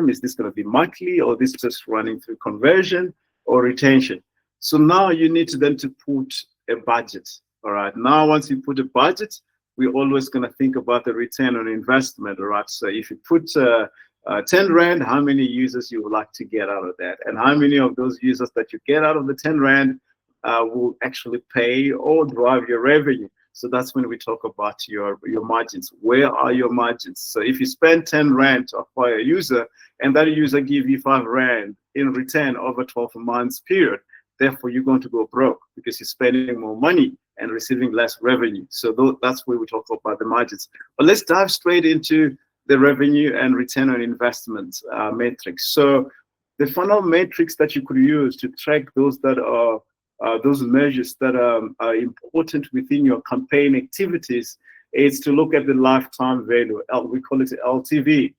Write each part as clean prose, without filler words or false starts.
term? Is this going to be monthly, or this just running through conversion or retention? So now you need to then to put a budget. All right. Now, once you put a budget, we're always going to think about the return on investment. All right. So if you put 10 Rand, how many users you would like to get out of that? And how many of those users that you get out of the 10 Rand will actually pay or drive your revenue? So that's when we talk about your margins. Where are your margins? So if you spend 10 Rand to acquire a user, and that user give you 5 Rand in return over 12 months period, therefore you're going to go broke because you're spending more money and receiving less revenue. So that's where we talk about the margins. But let's dive straight into the revenue and return on investment metrics. So the funnel metrics that you could use to track those that are those measures that are important within your campaign activities is to look at the lifetime value. We call it LTV.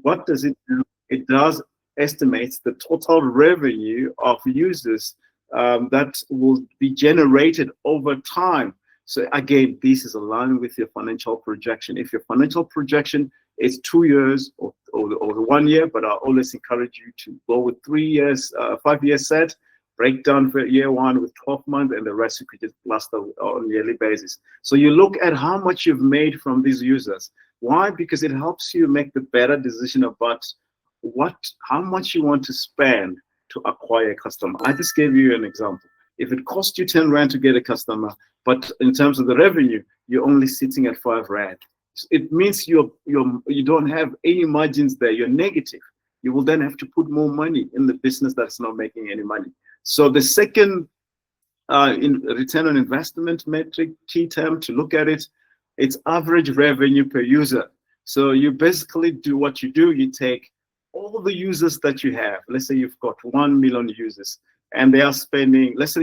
What does it do? It does estimates the total revenue of users that will be generated over time. So again, this is aligned with your financial projection. If your financial projection is 2 years or 1 year, but I always encourage you to go with 3 years, 5 year set, break down for year one with 12 months, and the rest you could just cluster on a yearly basis. So you look at how much you've made from these users. Why? Because it helps you make the better decision about how much you want to spend to acquire a customer. I just gave you an example. If it costs you 10 Rand to get a customer, but in terms of the revenue, you're only sitting at 5 Rand. It means you don't have any margins there. You're negative. You will then have to put more money in the business that's not making any money. So the second in return on investment metric, key term to look at it, it's average revenue per user. So you basically do what you do. You take all the users that you have. Let's say you've got 1 million users, and they are spending. Let's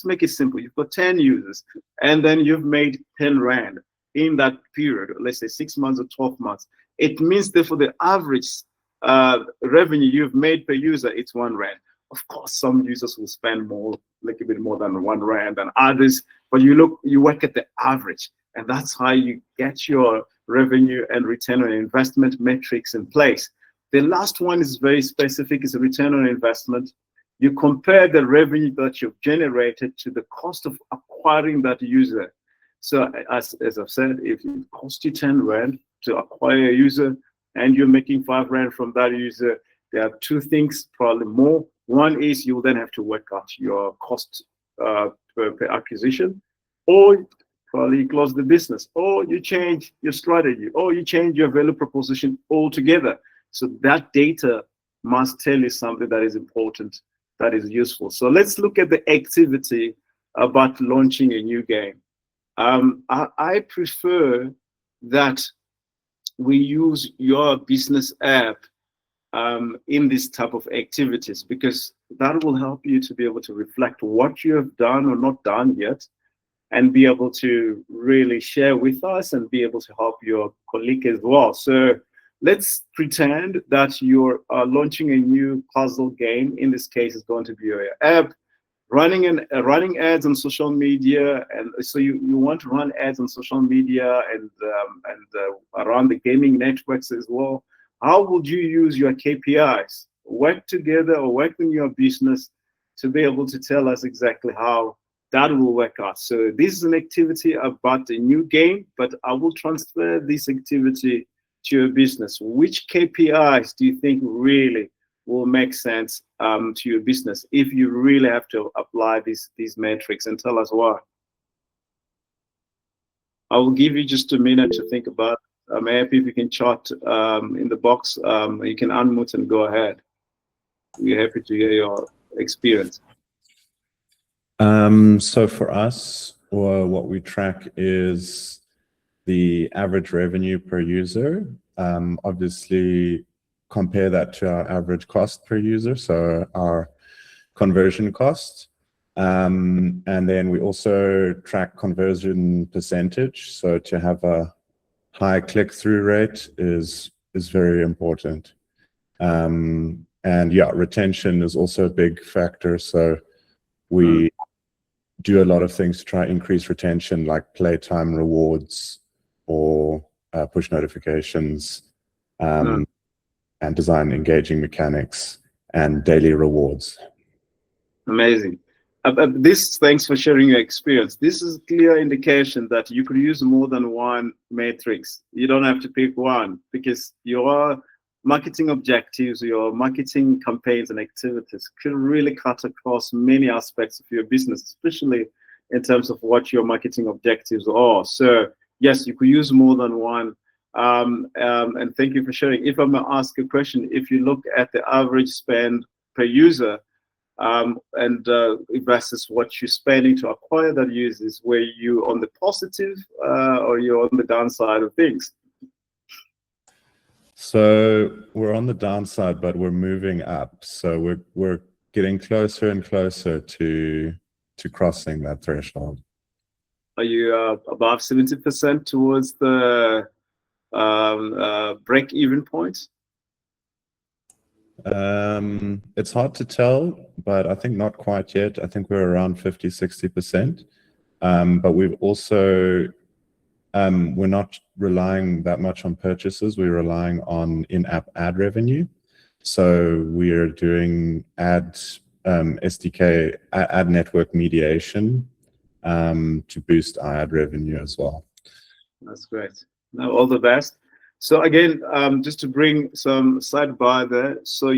make it simple. You've got 10 users, and then you've made 10 Rand in that period. Let's say 6 months or 12 months. It means that for the average revenue you've made per user, it's 1 Rand. Of course, some users will spend more, like a bit more than 1 Rand than others, but you work at the average, and that's how you get your revenue and return on investment metrics in place. The last one is very specific, is a return on investment. You compare the revenue that you've generated to the cost of acquiring that user. So as I've said, if it costs you 10 Rand to acquire a user and you're making 5 Rand from that user, there are two things, probably more. One is you'll then have to work out your cost per acquisition, or probably close the business, or you change your strategy, or you change your value proposition altogether. So that data must tell you something that is important, that is useful. So let's look at the activity about launching a new game. I prefer that we use your business app in this type of activities, because that will help you to be able to reflect what you have done or not done yet, and be able to really share with us and be able to help your colleague as well. So let's pretend that you're launching a new puzzle game. In this case, it's going to be your app, running ads on social media. And so you want to run ads on social media and around the gaming networks as well. How would you use your KPIs, work together or work in your business to be able to tell us exactly how that will work out? So this is an activity about a new game, but I will transfer this activity to your business. Which KPIs do you think really will make sense to your business if you really have to apply these metrics, and tell us why? I will give you just a minute to think about it. I'm happy if you can chat in the box. You can unmute and go ahead. We're happy to hear your experience. So for us, or what we track is the average revenue per user. Obviously, compare that to our average cost per user, so our conversion cost. And then we also track conversion percentage. So to have a high click-through rate is very important. And yeah, retention is also a big factor. So we do a lot of things to try increase retention, like playtime rewards or push notifications. And and design engaging mechanics and daily rewards. Amazing. Thanks for sharing your experience. This is a clear indication that you could use more than one matrix. You don't have to pick one, because your marketing objectives, your marketing campaigns and activities could really cut across many aspects of your business, especially in terms of what your marketing objectives are. So yes, you could use more than one. And thank you for sharing. If I may ask a question, if you look at the average spend per user, and versus what you're spending to acquire that users, were you on the positive or you're on the downside of things? So we're on the downside, but we're moving up. So we're getting closer and closer to crossing that threshold. Are you above 70% towards the break-even point? It's hard to tell, but I think not quite yet. I think we're around 50-60%. But we've also, we're not relying that much on purchases. We're relying on in-app ad revenue. So we're doing SDK, ad network mediation to boost our ad revenue as well. That's great. Now, all the best. So again, just to bring some sidebar there. So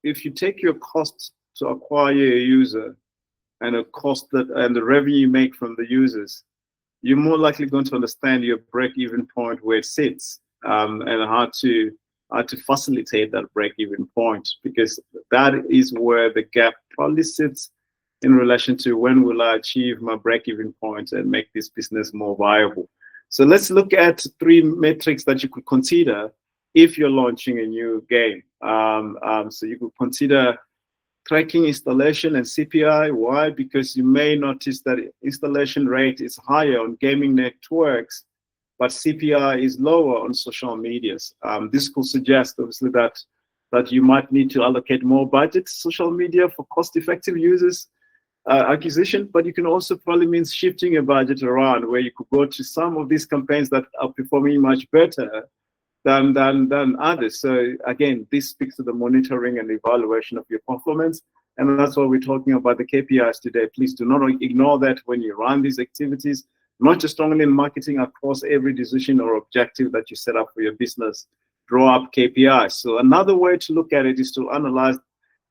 if you take your cost to acquire a user and the revenue you make from the users, you're more likely going to understand your break-even point, where it sits, and how to facilitate that break-even point, because that is where the gap probably sits in relation to when will I achieve my break-even point and make this business more viable. So let's look at 3 metrics that you could consider if you're launching a new game. So you could consider tracking installation and CPI. Why? Because you may notice that installation rate is higher on gaming networks, but CPI is lower on social medias. This could suggest, obviously, that you might need to allocate more budget to social media for cost-effective users acquisition, but you can also probably mean shifting your budget around, where you could go to some of these campaigns that are performing much better than others. So again, this speaks to the monitoring and evaluation of your performance, and that's why we're talking about the KPIs today. Please do not ignore that when you run these activities, not just only in marketing, across every decision or objective that you set up for your business. Draw up KPIs. So another way to look at it is to analyze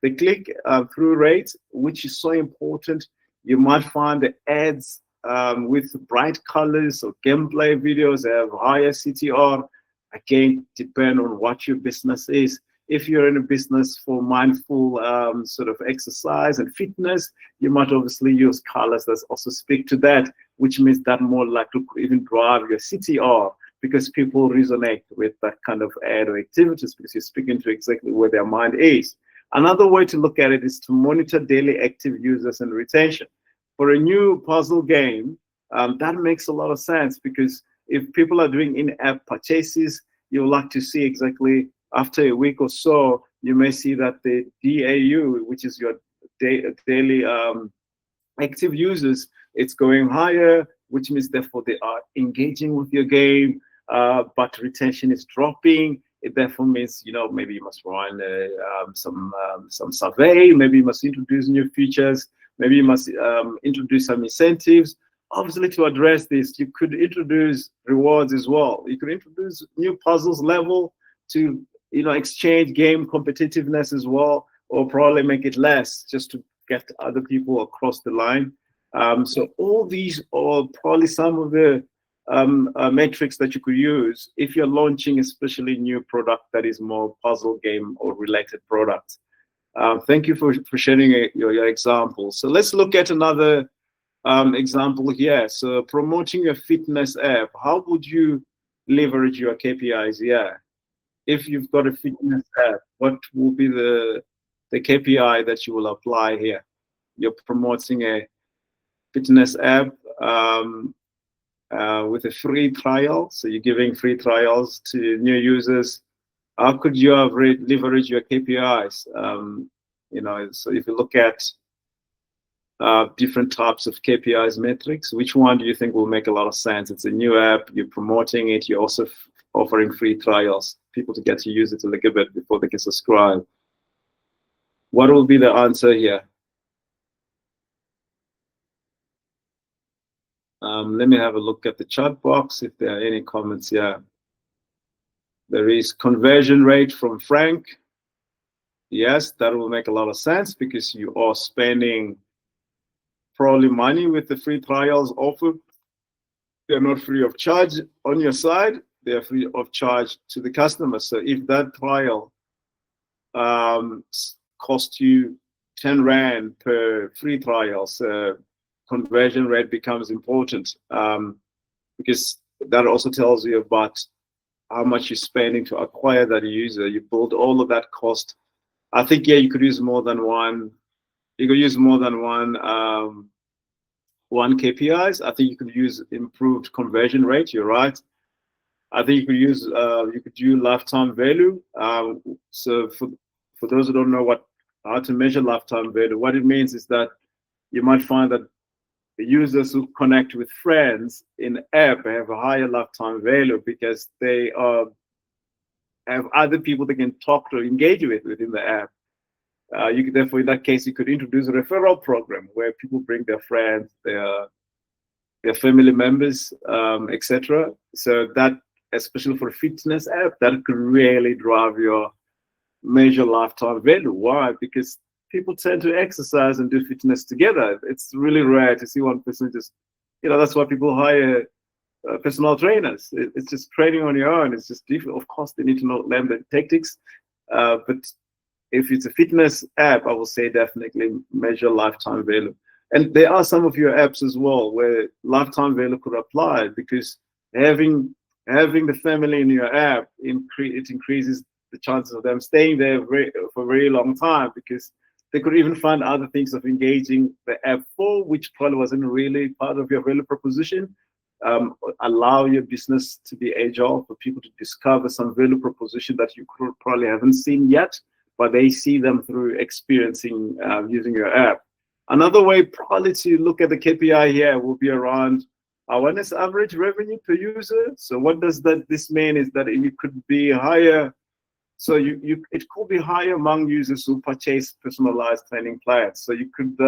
the click-through rate, which is so important. You might find the ads with bright colors or gameplay videos have higher CTR. Again, depend on what your business is. If you're in a business for mindful sort of exercise and fitness, you might obviously use colors that also speak to that, which means that more likely could even drive your CTR, because people resonate with that kind of ad or activities, because you're speaking to exactly where their mind is. Another way to look at it is to monitor daily active users and retention. For a new puzzle game, that makes a lot of sense, because if people are doing in-app purchases, you'll like to see exactly after a week or so, you may see that the DAU, which is your daily active users, it's going higher, which means therefore they are engaging with your game, but retention is dropping. It therefore means, maybe you must run some survey, maybe you must introduce new features, maybe you must introduce some incentives. Obviously, to address this, you could introduce rewards as well. You could introduce new puzzles level to exchange game competitiveness as well, or probably make it less just to get other people across the line. So all these are probably some of the metrics that you could use if you're launching especially new product that is more puzzle game or related products. Thank you for sharing your example. So let's look at another example here. So promoting your fitness app, how would you leverage your KPIs here? If you've got a fitness app, what will be the KPI that you will apply here? You're promoting a fitness app with a free trial. So you're giving free trials to new users. How could you have leverage your KPIs? So if you look at different types of KPIs metrics, which one do you think will make a lot of sense? It's a new app, you're promoting it, you're also offering free trials. people to get to use it a little bit before they can subscribe. What will be the answer here? Let me have a look at the chat box if there are any comments here. There is conversion rate from Frank. Yes, that will make a lot of sense because you are spending probably money with the free trials offered. They're not free of charge on your side. They're free of charge to the customer. So if that trial cost you 10 Rand per free trial, so conversion rate becomes important because that also tells you about how much you're spending to acquire that user. You build all of that cost. I think, yeah, you could use more than one. You could use more than one KPIs. I think you could use improved conversion rate. You're right. I think you could use you could do lifetime value. So for those who don't know how to measure lifetime value, what it means is that you might find that the users who connect with friends in the app have a higher lifetime value because they have other people they can talk to, engage with within the app. You could, therefore, in that case, you could introduce a referral program where people bring their friends, their family members, etc. So that, especially for a fitness app, that could really drive your measure lifetime value. Why? Because people tend to exercise and do fitness together. It's really rare to see one person just, that's why people hire personal trainers. It's just training on your own. It's just difficult. Of course, they need to learn the tactics, but if it's a fitness app, I will say definitely measure lifetime value. And there are some of your apps as well where lifetime value could apply because having the family in your app, it increases the chances of them staying there for a very long time because they could even find other things of engaging the app for, which probably wasn't really part of your value proposition. Allow your business to be agile for people to discover some value proposition that you probably haven't seen yet, but they see them through experiencing using your app. Another way probably to look at the KPI here will be around awareness average revenue per user. So what does this mean is that it could be higher. So it could be higher among users who purchase personalized training plans. So you could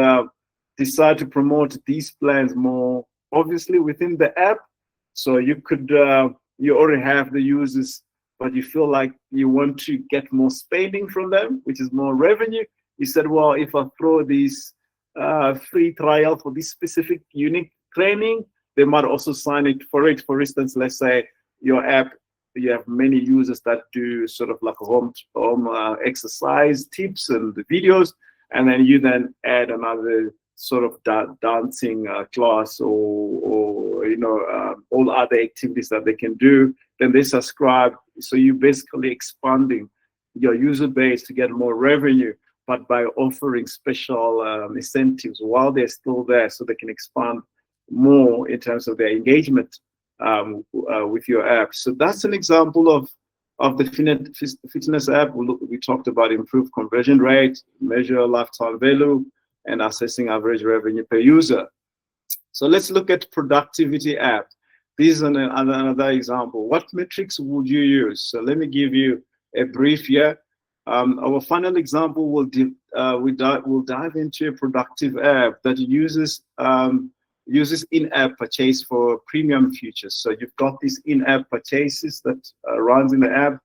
decide to promote these plans more obviously within the app. So you could you already have the users, but you feel like you want to get more spending from them, which is more revenue. You said, well, if I throw these free trial for this specific unique training, they might also sign it for it. For instance, let's say your app, you have many users that do sort of like a home exercise tips and the videos, and then you then add another sort of dancing class or all other activities that they can do. Then they subscribe. So you're basically expanding your user base to get more revenue, but by offering special incentives while they're still there, so they can expand more in terms of their engagement with your app. So that's an example of the fitness app. We talked about improved conversion rate, measure lifetime value, and assessing average revenue per user. So let's look at productivity app. This is another example. What metrics would you use? So let me give you a brief here. Our final example will dive into a productive app that uses in-app purchase for premium features. So you've got these in-app purchases that runs in the app.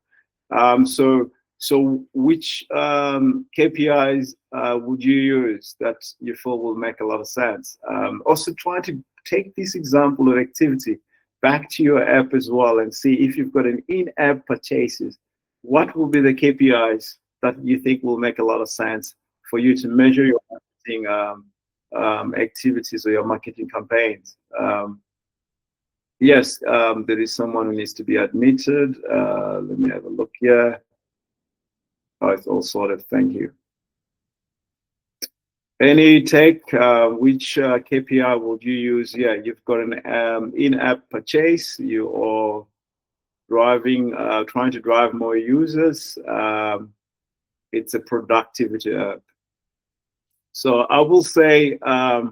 So which KPIs would you use that you feel will make a lot of sense? Also try to take this example of activity back to your app as well and see if you've got an in-app purchases, what will be the KPIs that you think will make a lot of sense for you to measure your marketing activities or your marketing campaigns. Yes, there is someone who needs to be admitted. Let me have a look here. Oh, it's all sorted. Thank you. Any take, which KPI would you use? Yeah, you've got an in-app purchase. You are trying to drive more users. It's a productivity app. So I will say, I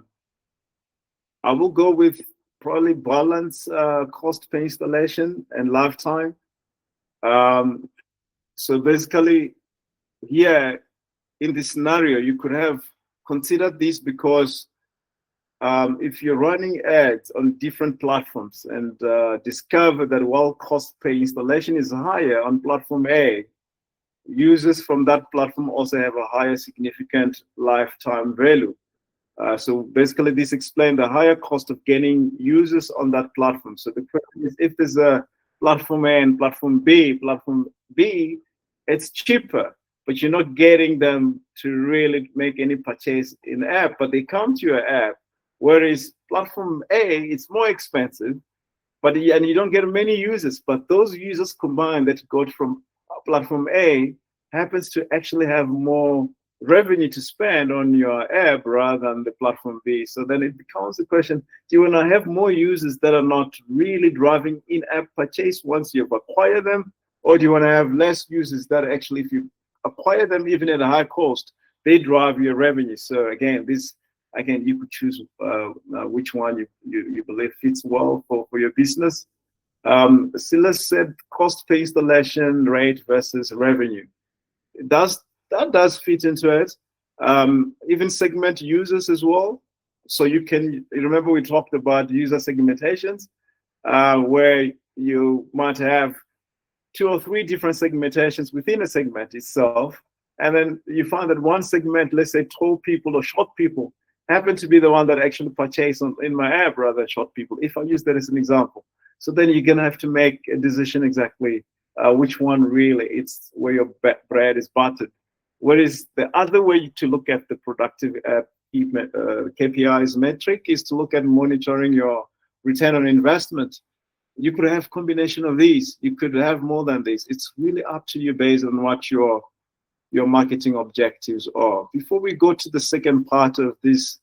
will go with probably balance cost per installation and lifetime. So basically, here in this scenario, you could have considered this because if you're running ads on different platforms and discover that while cost per installation is higher on platform A, users from that platform also have a higher significant lifetime value. So basically, this explains the higher cost of gaining users on that platform. So the question is, if there's a platform A and platform B, it's cheaper, but you're not getting them to really make any purchase in the app, but they come to your app. Whereas platform A, it's more expensive, and you don't get many users. But those users combined that got from platform A happens to actually have more revenue to spend on your app rather than the platform B. So then it becomes a question, do you want to have more users that are not really driving in-app purchase once you've acquired them? Or do you want to have less users that actually, if you acquire them even at a high cost, they drive your revenue? So again, you could choose which one you believe fits well for your business. Silas said cost per installation rate versus revenue. That does fit into it. Even segment users as well. So you remember we talked about user segmentations, where you might have 2 or 3 different segmentations within a segment itself. And then you find that one segment, let's say tall people or short people, happen to be the one that actually purchase in my app rather than short people, if I use that as an example. So then you're gonna have to make a decision exactly which one really it's where your bread is buttered. Whereas the other way to look at the productive KPIs metric is to look at monitoring your return on investment. You could have a combination of these. You could have more than this. It's really up to you based on what your marketing objectives are. Before we go to the second part of this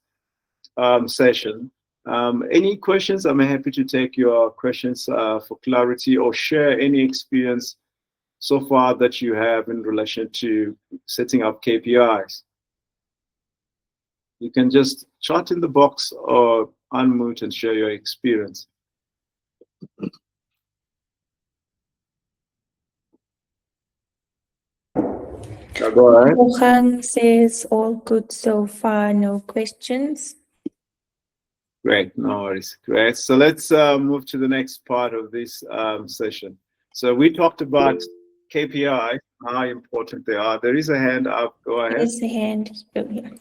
session, any questions? I'm happy to take your questions for clarity or share any experience so far that you have in relation to setting up KPIs. You can just chat in the box or unmute and share your experience. Go ahead. Johan says all good so far, no questions. Great, no worries. Great. So let's move to the next part of this session. So we talked about KPI, how important they are. There is a hand up. Go ahead. There's a hand still here.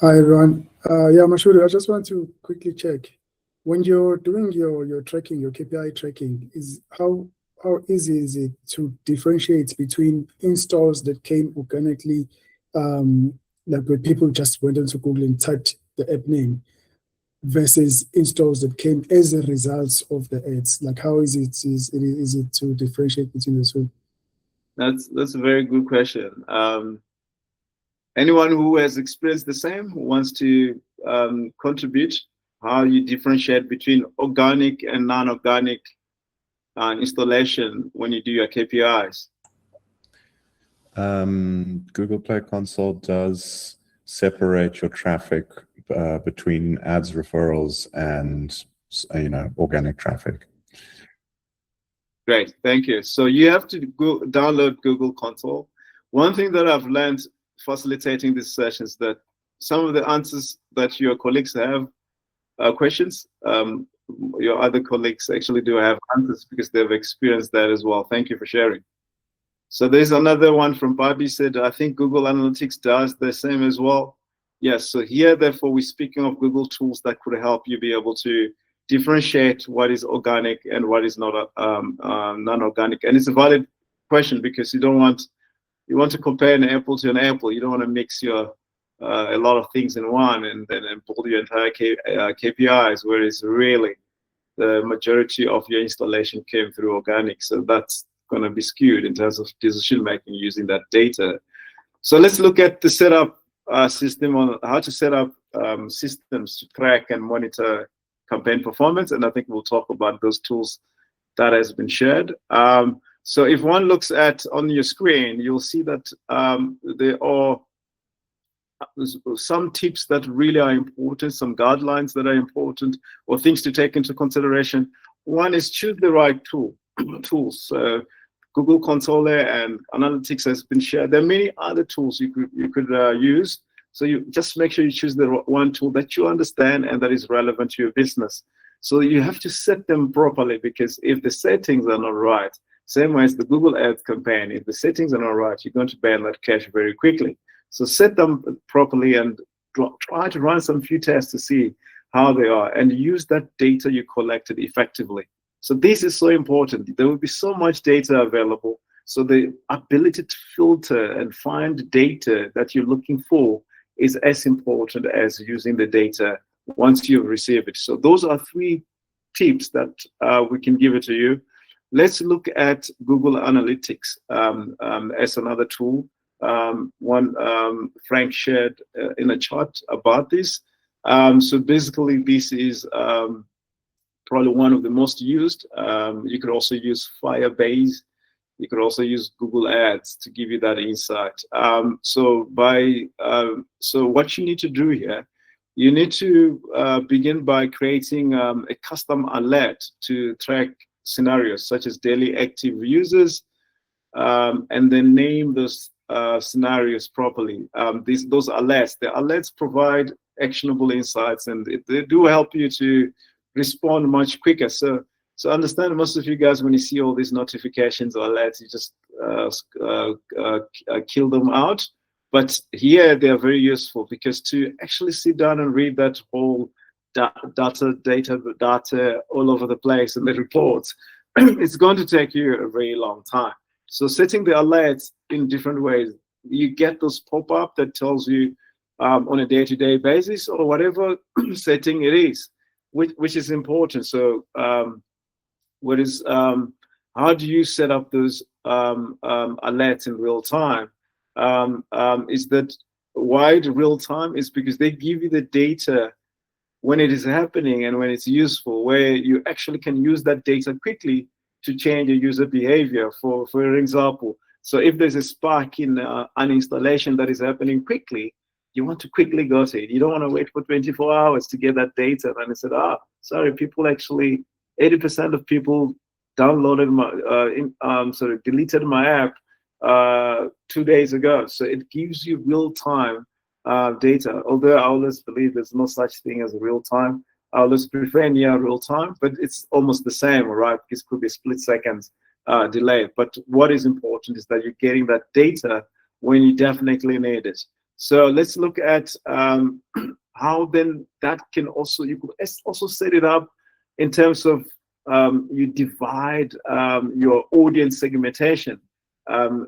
Hi, everyone. Yeah, Mashuru, I just want to quickly check. When you're doing your tracking, your KPI tracking, how easy is it to differentiate between installs that came organically, like when people just went onto Google and typed the app name, versus installs that came as a result of the ads? Like, how is it to differentiate between the two? That's a very good question. Anyone who has experienced the same, who wants to contribute, how you differentiate between organic and non-organic installation when you do your KPIs? Google Play Console does separate your traffic between ads, referrals, and organic traffic. Great, thank you. So you have to go download Google Console. One thing that I've learned facilitating this session is that some of the answers that your colleagues have questions, your other colleagues actually do have answers because they've experienced that as well. Thank you for sharing. So there's another one from Bobby said, I think Google Analytics does the same as well. Yes, so here, therefore, we're speaking of Google tools that could help you be able to differentiate what is organic and what is not non-organic. And it's a valid question because you want to compare an apple to an apple. You don't want to mix a lot of things in one and pull your entire KPIs, whereas really the majority of your installation came through organic. So that's going to be skewed in terms of decision making using that data. So let's look at the setup system on how to set up systems to track and monitor campaign performance. And I think we'll talk about those tools that has been shared. So if one looks at on your screen, you'll see that there are some tips that really are important, some guidelines that are important, or things to take into consideration. One is choose the right tools. Google Controller and Analytics has been shared. There are many other tools you could use. So you just make sure you choose the one tool that you understand and that is relevant to your business. So you have to set them properly, because if the settings are not right, same way as the Google Ads campaign, if the settings are not right, you're going to burn that cash very quickly. So set them properly and try to run some few tests to see how they are, and use that data you collected effectively. So this is so important. There will be so much data available. So the ability to filter and find data that you're looking for is as important as using the data once you've received it. So those are 3 tips that we can give it to you. Let's look at Google Analytics as another tool. Frank shared in a chart about this. So basically, this is probably one of the most used. You could also use Firebase. You could also use Google Ads to give you that insight. So what you need to do here, you need to begin by creating a custom alert to track scenarios such as daily active users, and then name those scenarios properly. Those alerts, the alerts provide actionable insights, and they do help you to respond much quicker. So understand, most of you guys, when you see all these notifications or alerts, you just kill them out. But here they are very useful, because to actually sit down and read that whole data all over the place and the reports, it's going to take you a very long time. So setting the alerts in different ways, you get those pop-up that tells you on a day-to-day basis, or whatever setting it is, which is important. So how do you set up those alerts in real time? Is that why real time? Is because they give you the data when it is happening and when it's useful, where you actually can use that data quickly to change your user behavior. For example, so if there's a spark in an installation that is happening quickly, you want to quickly go to it. You don't want to wait for 24 hours to get that data. And I said, sorry, people actually, 80% of people downloaded deleted my app 2 days ago. So it gives you real-time data. Although I always believe there's no such thing as real-time. I always prefer near real-time, but it's almost the same, right? It could be split seconds delay. But what is important is that you're getting that data when you definitely need it. So let's look at how then that can also, you could also set it up in terms of you divide your audience segmentation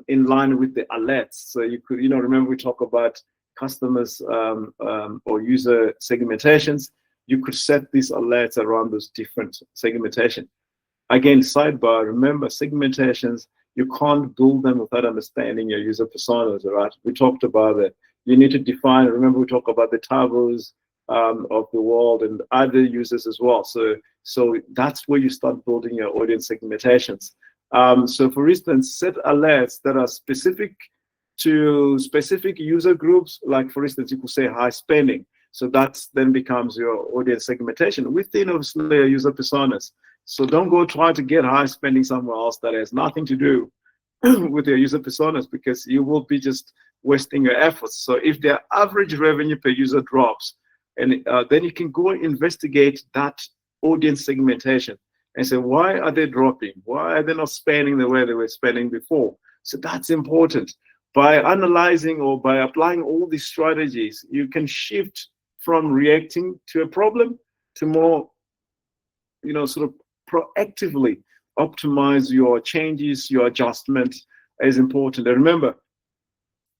in line with the alerts. So you could, remember we talk about customers or user segmentations. You could set these alerts around those different segmentation. Again, sidebar, remember segmentations, you can't build them without understanding your user personas, right? We talked about it. You need to define, remember we talk about the Tavos of the world and other users as well. So that's where you start building your audience segmentations. So for instance, set alerts that are specific to specific user groups. Like for instance, you could say high spending. So that then becomes your audience segmentation within obviously your user personas. So don't go try to get high spending somewhere else that has nothing to do with your user personas, because you will be just wasting your efforts. So if their average revenue per user drops, and then you can go investigate that audience segmentation and say, why are they dropping? Why are they not spending the way they were spending before? So that's important. By analyzing or by applying all these strategies, you can shift from reacting to a problem to more, sort of proactively optimize your changes, your adjustment is important. And remember,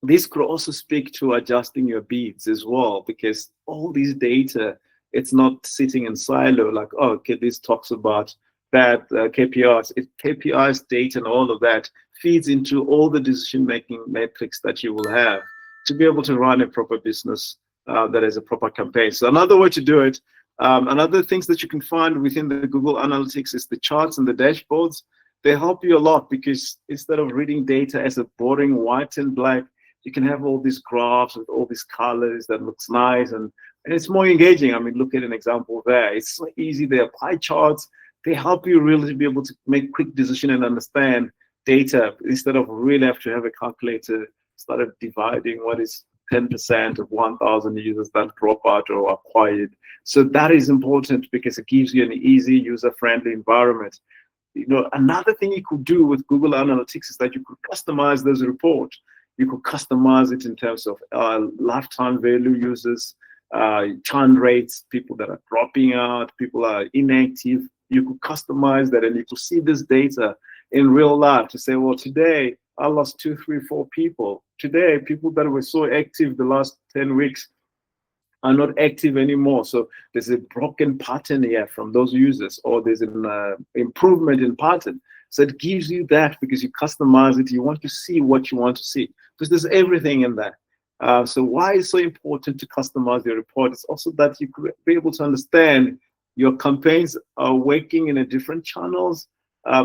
this could also speak to adjusting your bids as well, because all these data, it's not sitting in silo like, oh, okay, this talks about bad KPIs. KPIs, data, and all of that feeds into all the decision-making metrics that you will have to be able to run a proper business that is a proper campaign. So another way to do it, another things that you can find within the Google Analytics is the charts and the dashboards. They help you a lot, because instead of reading data as a boring white and black, you can have all these graphs with all these colors that looks nice, and it's more engaging. I mean, look at an example there. It's so easy. There are pie charts. They help you really be able to make quick decision and understand data, instead of really have to have a calculator, started dividing what is 10% of 1,000 users that drop out or acquired. So that is important because it gives you an easy, user-friendly environment. You know, another thing you could do with Google Analytics is that you could customize those reports. You could customize it in terms of lifetime value users, churn rates, people that are dropping out, people are inactive. You could customize that, and you could see this data in real life to say, well, today I lost 2, 3, 4 people. Today, people that were so active the last 10 weeks are not active anymore. So there's a broken pattern here from those users, or there's an improvement in pattern. So it gives you that because you customize it. You want to see what you want to see because there's everything in there. So why it's so important to customize your report? It's also that you could be able to understand your campaigns are working in a different channels,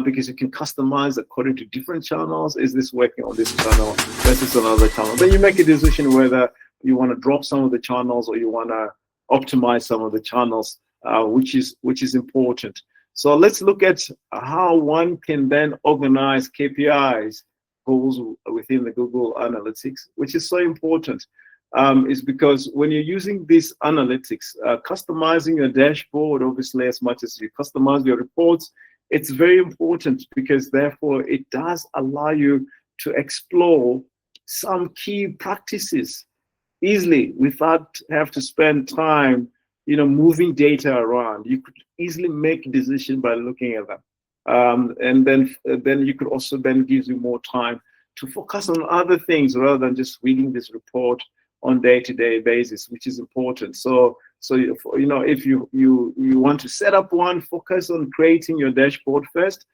because you can customize according to different channels. Is this working on this channel versus another channel? Then you make a decision whether you want to drop some of the channels or you want to optimize some of the channels, which is important. So let's look at how one can then organize KPIs, goals within the Google Analytics, which is so important. Is because when you're using these analytics, customizing your dashboard, obviously, as much as you customize your reports, it's very important because therefore it does allow you to explore some key practices easily without have to spend time, moving data around. You could easily make a decision by looking at them. And then you could also then gives you more time to focus on other things rather than just reading this report on day-to-day basis, which is important. So if you want to set up one, focus on creating your dashboard first.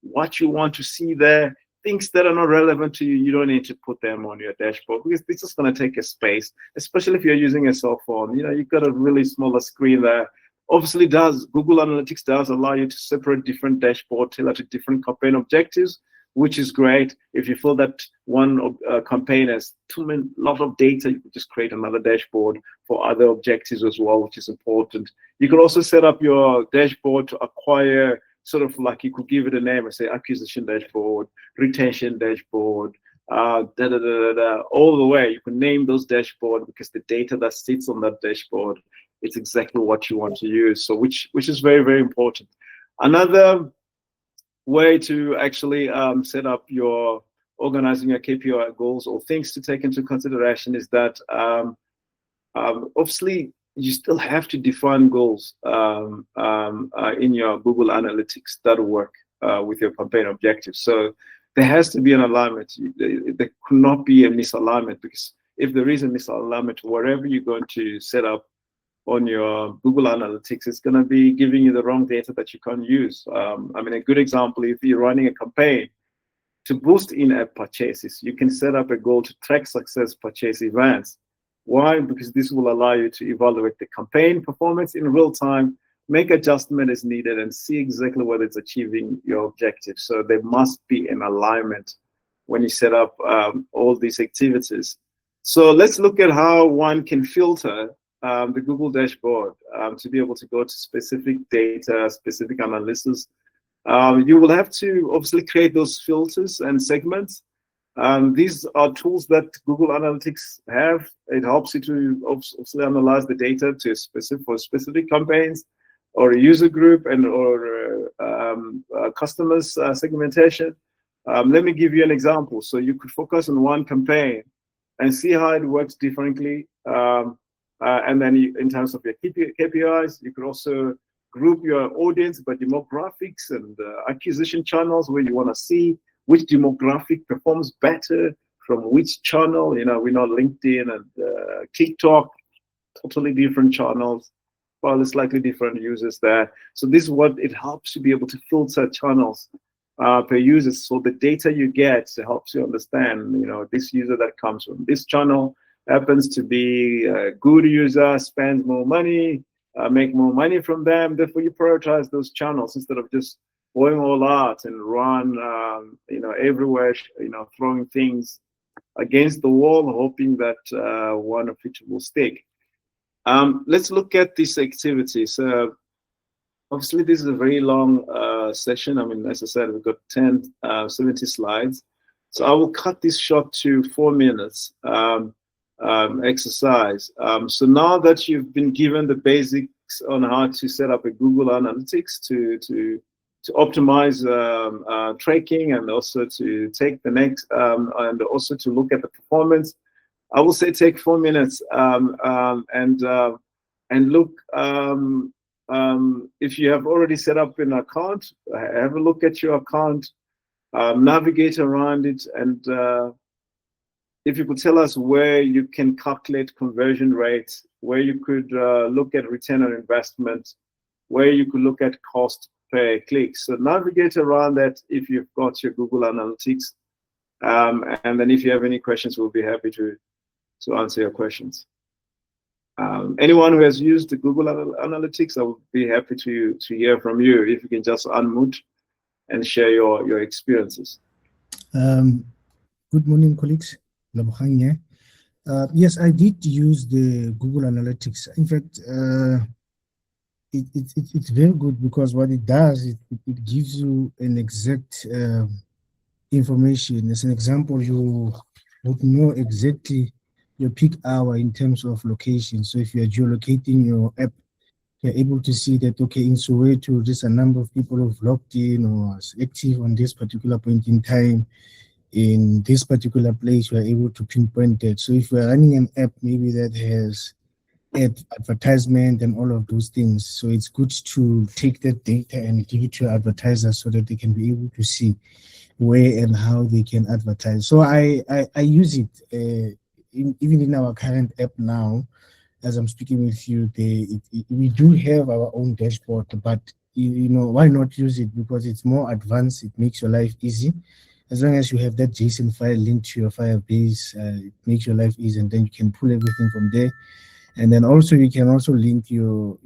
What you want to see there, things that are not relevant to you, you don't need to put them on your dashboard because it's just going to take a space, especially if you're using a cell phone. You've got a really smaller screen there. Obviously, Google Analytics does allow you to separate different dashboards tailored to different campaign objectives, which is great. If you feel that one campaign has a lot of data, you could just create another dashboard for other objectives as well, which is important. You could also set up your dashboard to acquire, sort of like you could give it a name and say acquisition dashboard, retention dashboard, all the way. You can name those dashboards because the data that sits on that dashboard is exactly what you want to use. So which is very, very important. Another way to actually set up your organizing your KPI goals or things to take into consideration is that obviously you still have to define goals in your Google Analytics that work with your campaign objectives. So there has to be an alignment. There could not be a misalignment, because if there is a misalignment, whatever you're going to set up on your Google Analytics, it's going to be giving you the wrong data that you can't use. A good example, if you're running a campaign to boost in-app purchases, you can set up a goal to track success purchase events. Why? Because this will allow you to evaluate the campaign performance in real time, make adjustment as needed, and see exactly whether it's achieving your objectives. So there must be an alignment when you set up all these activities. So let's look at how one can filter the Google dashboard to be able to go to specific data, specific analysis. You will have to obviously create those filters and segments. These are tools that Google Analytics have. It helps you to obviously analyze the data for specific campaigns or a user group or customers segmentation. Let me give you an example. So you could focus on one campaign and see how it works differently. And then in terms of your KPIs, you could also group your audience by demographics and acquisition channels where you want to see which demographic performs better from which channel. We know LinkedIn and TikTok, totally different channels, probably slightly different users there. So this is what it helps you be able to filter channels per user. So the data you get helps you understand, this user that comes from this channel happens to be a good user, spends more money, make more money from them. Therefore, you prioritize those channels instead of just going all out and run, everywhere, throwing things against the wall, hoping that one of it will stick. Let's look at these activities. Obviously, this is a very long session. I mean, as I said, we've got 70 slides. So I will cut this short to 4 minutes exercise. So now that you've been given the basics on how to set up a Google Analytics to optimize tracking, and also to take the next, and also to look at the performance, I will say take 4 minutes and look. If you have already set up an account, have a look at your account, navigate around it, and if you could tell us where you can calculate conversion rates, where you could look at return on investment, where you could look at cost per click. So navigate around that if you've got your Google Analytics. And then if you have any questions, we'll be happy to answer your questions. Anyone who has used the Google Analytics, I would be happy to hear from you. If you can just unmute and share your experiences. Good morning, colleagues. Yes, I did use the Google Analytics. In fact, it's very good, because what it does, it gives you an exact information. As an example, you would know exactly your peak hour in terms of location. So if you are geolocating your app, you're able to see that, okay, in Soweto, there's a number of people who've logged in or is active on this particular point in time. In this particular place, you are able to pinpoint that. So if we're running an app, maybe that has advertisement and all of those things, so it's good to take that data and give it to advertisers so that they can be able to see where and how they can advertise. So I use it even in our current app now. As I'm speaking with you, we do have our own dashboard, but you know, why not use it? Because it's more advanced. It makes your life easy. As long as you have that JSON file linked to your Firebase, it makes your life easy, and then you can pull everything from there. And then also you can also link your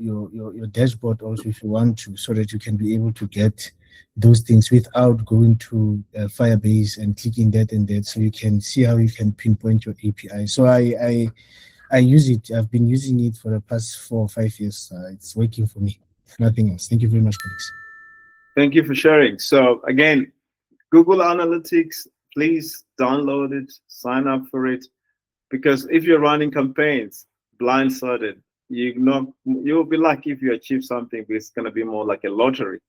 dashboard also if you want to, so that you can be able to get those things without going to Firebase and clicking that and that. So you can see how you can pinpoint your API. So I use it. I've been using it for the past 4 or 5 years. It's working for me. Nothing else. Thank you very much, colleagues. Thank you for sharing. So again, Google Analytics, please download it, sign up for it, because if you're running campaigns blindsided, you'll be lucky if you achieve something, but it's going to be more like a lottery.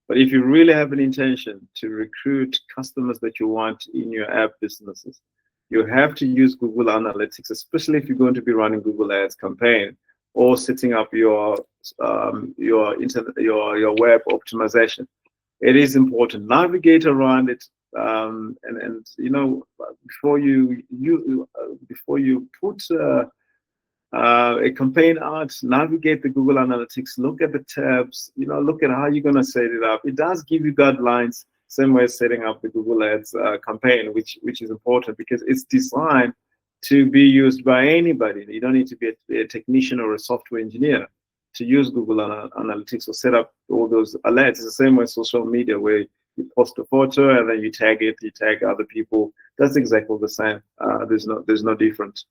But if you really have an intention to recruit customers that you want in your app businesses, you have to use Google Analytics, especially if you're going to be running Google Ads campaign or setting up your web optimization. It is important. Navigate around it, and you know, before you put a campaign out, navigate the Google Analytics, look at the tabs, you know, look at how you're going to set it up. It does give you guidelines, same way as setting up the Google Ads campaign, which is important because it's designed to be used by anybody. You don't need to be a technician or a software engineer to use Google Analytics or set up all those alerts. It's the same way social media, where you post a photo and then you tag it, you tag other people. That's exactly the same. There's no difference.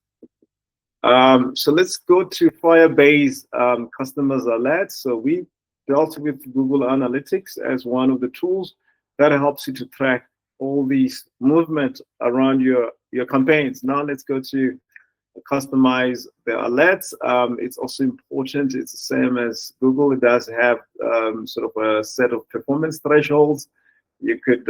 So let's go to Firebase customers alerts. So we dealt with Google Analytics as one of the tools that helps you to track all these movement around your campaigns. Now let's go to customize the alerts. It's also important. It's the same as Google. It does have sort of a set of performance thresholds. You could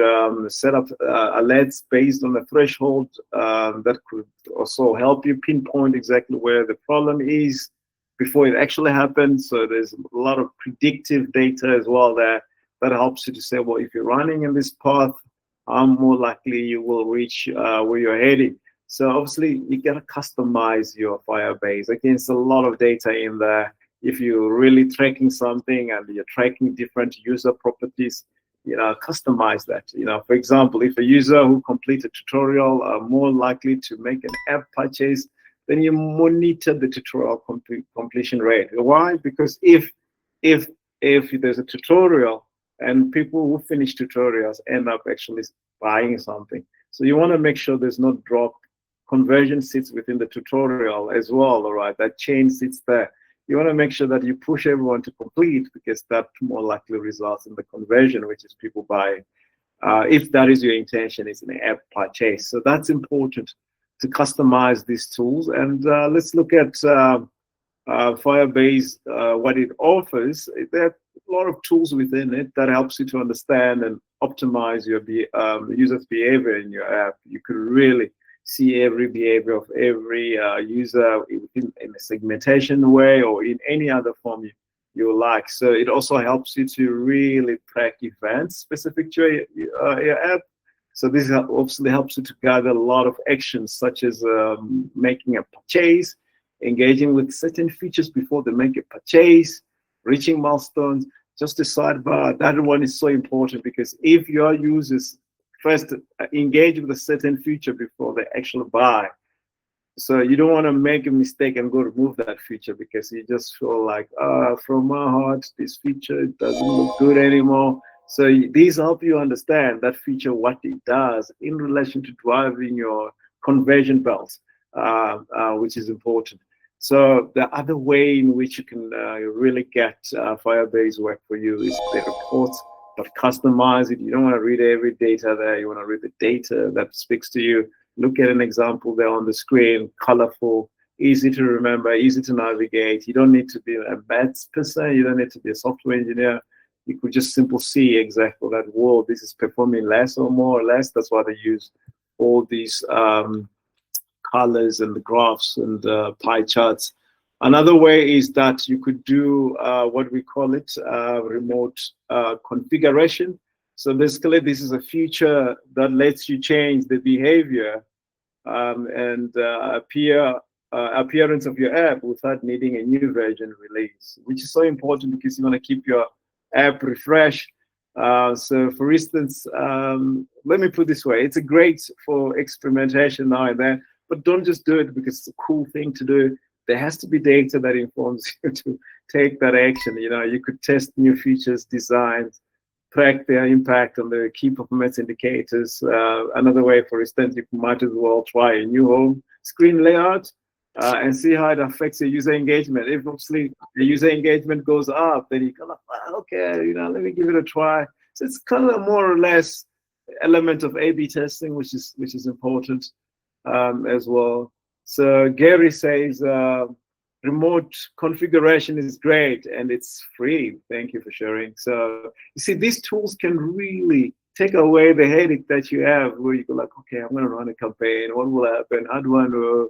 set up alerts based on the threshold that could also help you pinpoint exactly where the problem is before it actually happens. So there's a lot of predictive data as well there that helps you to say, well, if you're running in this path, how more likely you will reach where you're heading. So obviously you gotta customize your Firebase. Again, it's a lot of data in there. If you're really tracking something and you're tracking different user properties, you know, customize that. You know, for example, if a user who completes a tutorial are more likely to make an app purchase, then you monitor the tutorial completion rate. Why? Because if there's a tutorial and people who finish tutorials end up actually buying something, so you want to make sure there's no drop. Conversion sits within the tutorial as well, all right? That chain sits there. you want to make sure that you push everyone to complete, because that more likely results in the conversion, which is people buying. If that is your intention, it's an app purchase. So that's important to customize these tools. And let's look at Firebase, what it offers. There are a lot of tools within it that helps you to understand and optimize your user's behavior in your app. You can really see every behavior of every user in a segmentation way or in any other form you like. So it also helps you to really track events specific to your app. So this obviously helps you to gather a lot of actions, such as making a purchase, engaging with certain features before they make a purchase, reaching milestones. Just a sidebar, that one is so important, because if your users first engage with a certain feature before they actually buy, so you don't want to make a mistake and go remove that feature because you just feel like, from my heart, this feature doesn't look good anymore. So these help you understand that feature, what it does in relation to driving your conversion belts, which is important. So the other way in which you can really get Firebase work for you is the reports, but customize it. You don't want to read every data there. You want to read the data that speaks to you. Look at an example there on the screen, colorful, easy to remember, easy to navigate. You don't need to be a maths person. You don't need to be a software engineer. You could just simply see exactly that, whoa, this is performing less or more or less. That's why they use all these colors and the graphs and pie charts. Another way is that you could do what we call it remote configuration. So basically, this is a feature that lets you change the behavior and appearance of your app without needing a new version release, which is so important because you want to keep your app refreshed. So for instance, let me put it this way, it's a great for experimentation now and then, but don't just do it because it's a cool thing to do. There has to be data that informs you to take that action. You know, you could test new features, designs, track their impact on the key performance indicators. Another way, for instance, you might as well try a new home screen layout and see how it affects your user engagement. If obviously the user engagement goes up, then you go, okay, you know, let me give it a try. So it's kind of more or less element of A/B testing, which is important as well. So Gary says remote configuration is great and it's free. Thank you for sharing. So you see, these tools can really take away the headache that you have, where you go like, okay, I'm going to run a campaign. What will happen? How do I know?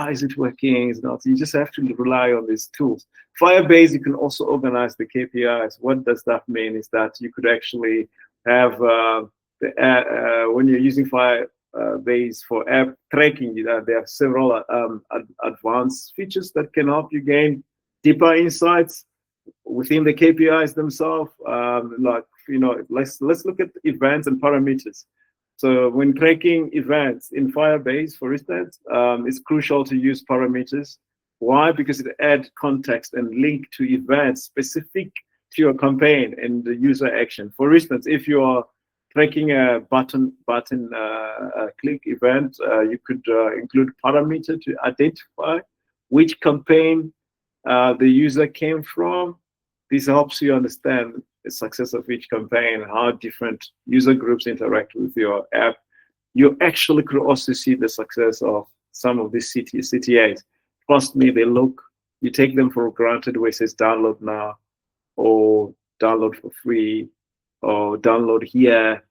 Is it working? Is it not? You just have to rely on these tools. Firebase, you can also organize the KPIs. What does that mean? Is that you could actually have when you're using Firebase for app tracking, there are several advanced features that can help you gain deeper insights within the KPIs themselves. Like, you know, let's look at events and parameters. So when tracking events in Firebase, for instance, it's crucial to use parameters. Why? Because it adds context and link to events specific to your campaign and the user action. For instance, if you are tracking a button click event, you could include parameter to identify which campaign the user came from. This helps you understand the success of each campaign, how different user groups interact with your app. You actually could also see the success of some of these CTAs. Trust me, you take them for granted where it says download now, or download for free, or download here.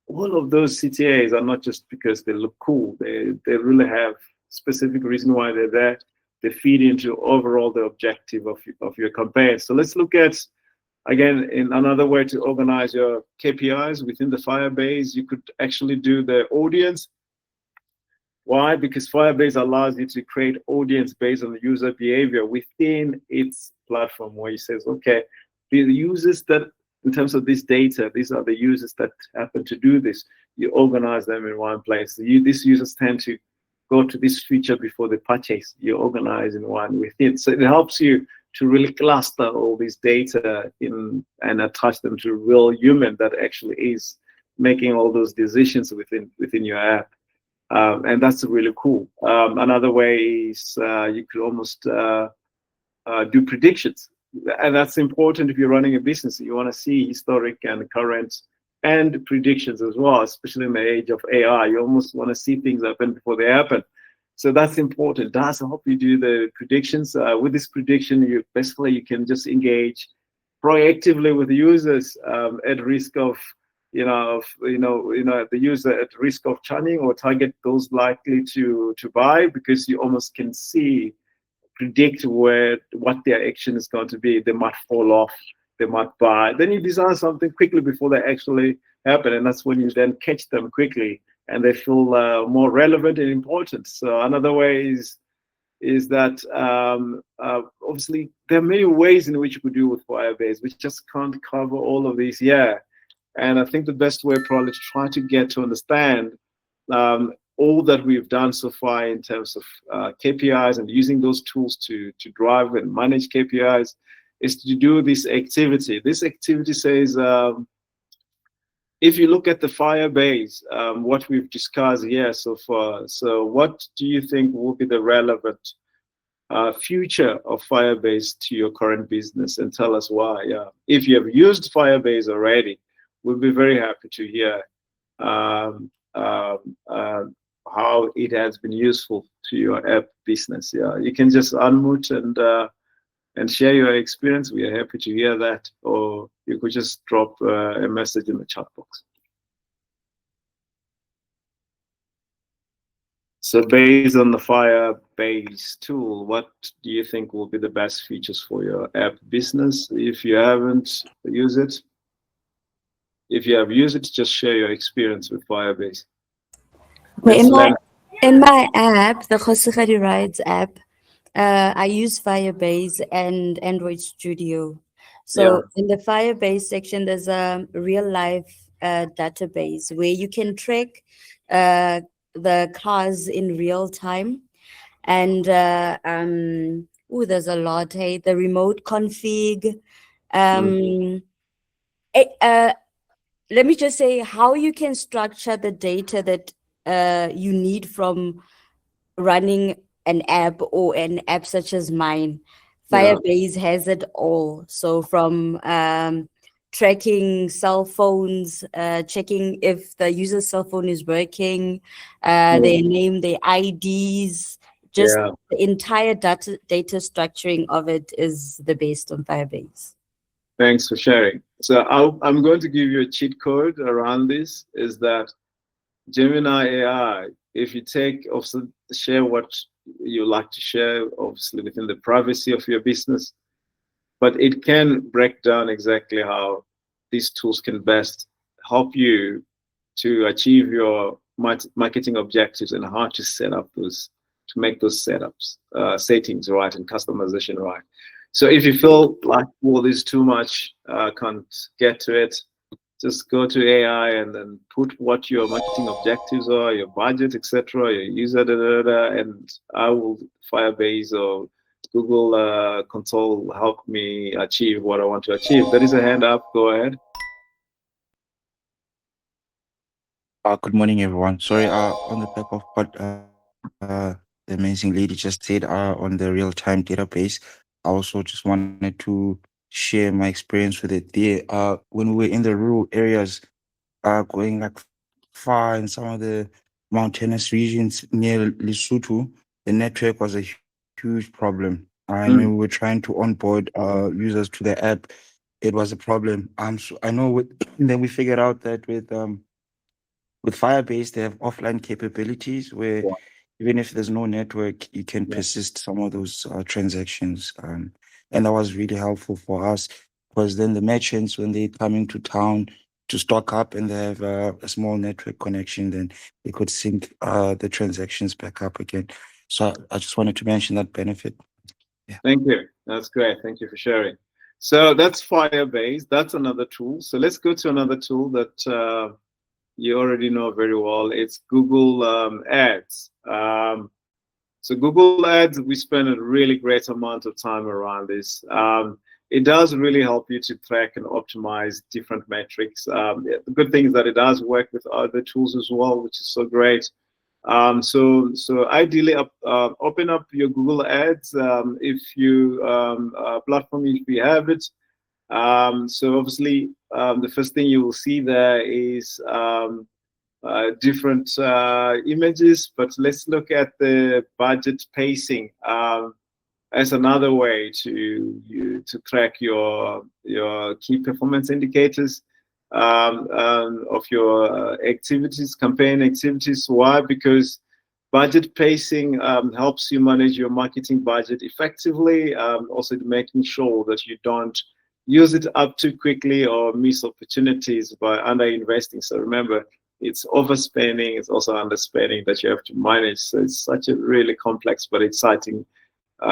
All of those CTAs are not just because they look cool. They really have specific reason why they're there. They feed into overall the objective of your campaign. So let's look at, again, in another way to organize your KPIs within the Firebase. You could actually do the audience. Why? Because Firebase allows you to create audience based on the user behavior within its platform, where it says, okay, the users that, in terms of this data, these are the users that happen to do this. You organize them in one place. These users tend to go to this feature before they purchase. You organize in one within. So it helps you to really cluster all this data in and attach them to real human that actually is making all those decisions within your app. And that's really cool. Another way is you could almost do predictions. And that's important if you're running a business. You want to see historic and current and predictions as well, especially in the age of AI. You almost want to see things happen before they happen. So that's important. It does help you do the predictions. With this prediction, you can just engage proactively with the users at risk of the user at risk of churning, or target those likely to buy, because you almost can predict what their action is going to be. They might fall off, they might buy. Then you design something quickly before they actually happen, and that's when you then catch them quickly and they feel more relevant and important. So another way is that obviously there are many ways in which you could do with Firebase. We just can't cover all of these here. And I think the best way probably to try to get to understand all that we've done so far in terms of KPIs and using those tools to drive and manage KPIs is to do this activity. This activity says, if you look at the Firebase, what we've discussed here so far, so what do you think will be the relevant future of Firebase to your current business, and tell us why? Yeah. If you have used Firebase already, we'll be very happy to hear how it has been useful to your app business. Yeah, you can just unmute and share your experience. We are happy to hear that, or you could just drop a message in the chat box. So based on the Firebase tool, what do you think will be the best features for your app business? If you haven't used it, if you have used it, just share your experience with Firebase. Well, in my app, the Khosikgadi Rides app, I use Firebase and Android Studio. So in the Firebase section, there's a real life database where you can track the cars in real time. And there's a lot. Hey, the remote config. Let me just say how you can structure the data that you need from running an app, or an app such as mine. Firebase has it all. So from tracking cell phones, checking if the user's cell phone is working, their name, their IDs, just the entire data structuring of it is the best on Firebase. Thanks for sharing. So I'm going to give you a cheat code around this, is that Gemini AI, if you share what you like to share, obviously within the privacy of your business, but it can break down exactly how these tools can best help you to achieve your marketing objectives, and how to set up to make those settings right, and customization right. So if you feel like, well, this is too much, can't get to it, just go to AI and then put what your marketing objectives are, your budget, etc., your user, and I will Firebase or Google Console help me achieve what I want to achieve. There is a hand up. Go ahead. Good morning, everyone. Sorry, on the back of what the amazing lady just said on the real-time database, I also just wanted to share my experience with it there. When we were in the rural areas, going like far in some of the mountainous regions near Lesotho, the network was a huge problem. I mean, we were trying to onboard users to the app. It was a problem. So I know then we figured out that with Firebase, they have offline capabilities where even if there's no network, you can persist some of those transactions. And that was really helpful for us, because then the merchants, when they come into town to stock up and they have a small network connection, then they could sync the transactions back up again. So I just wanted to mention that benefit. Yeah. Thank you. That's great. Thank you for sharing. So that's Firebase. That's another tool. So let's go to another tool that you already know very well. It's Google Ads. So Google Ads, we spend a really great amount of time around this. It does really help you to track and optimize different metrics. The good thing is that it does work with other tools as well, which is so great. So ideally, open up your Google Ads if you platform if you have it. So obviously, the first thing you will see there is different images, but let's look at the budget pacing as another way to track your key performance indicators of your activities, campaign activities. Why? Because budget pacing helps you manage your marketing budget effectively, also making sure that you don't use it up too quickly or miss opportunities by underinvesting. So remember, it's overspending, it's also underspending that you have to manage. So it's such a really complex but exciting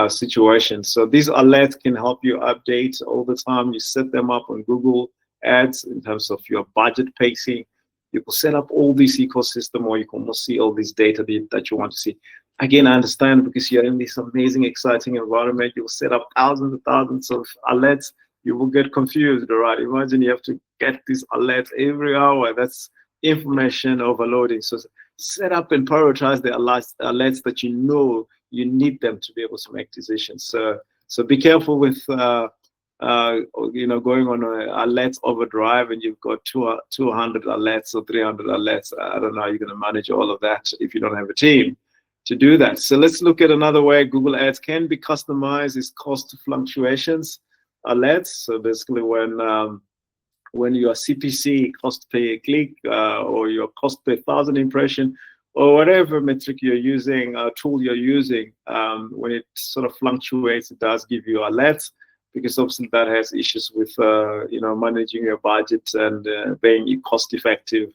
situation. So these alerts can help you update all the time. You set them up on Google Ads in terms of your budget pacing. You can set up all this ecosystem, or you can almost see all this data that you want to see. Again, I understand, because you're in this amazing, exciting environment. You'll set up thousands and thousands of alerts. You will get confused, right? Imagine you have to get these alerts every hour. That's information overloading. So set up and prioritize the alerts that you know you need them to be able to make decisions. So be careful with going on alerts overdrive, and you've got 200 alerts or 300 alerts. I don't know how you're going to manage all of that if you don't have a team to do that. So let's look at another way Google Ads can be customized is cost fluctuations alerts. So basically when your CPC, cost per click, or your cost per 1,000 impression, or whatever metric you're using, tool you're using, when it sort of fluctuates, it does give you alerts, because obviously that has issues with managing your budget and being cost effective.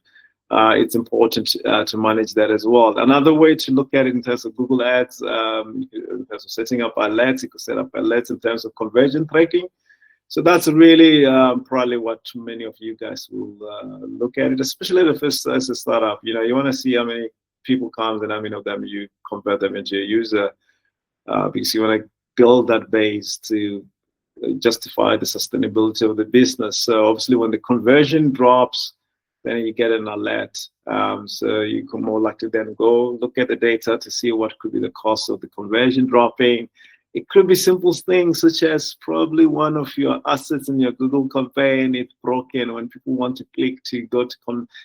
It's important to manage that as well. Another way to look at it in terms of Google Ads, in terms of setting up alerts, you could set up alerts in terms of conversion tracking. So that's really probably what many of you guys will look at it, especially the first as a startup. You want to see how many people come and how many of them you convert them into a user, because you want to build that base to justify the sustainability of the business. So obviously when the conversion drops, then you get an alert. So you can more likely then go look at the data to see what could be the cost of the conversion dropping. It could be simple things such as probably one of your assets in your Google campaign, it's broken. When people want to click to go to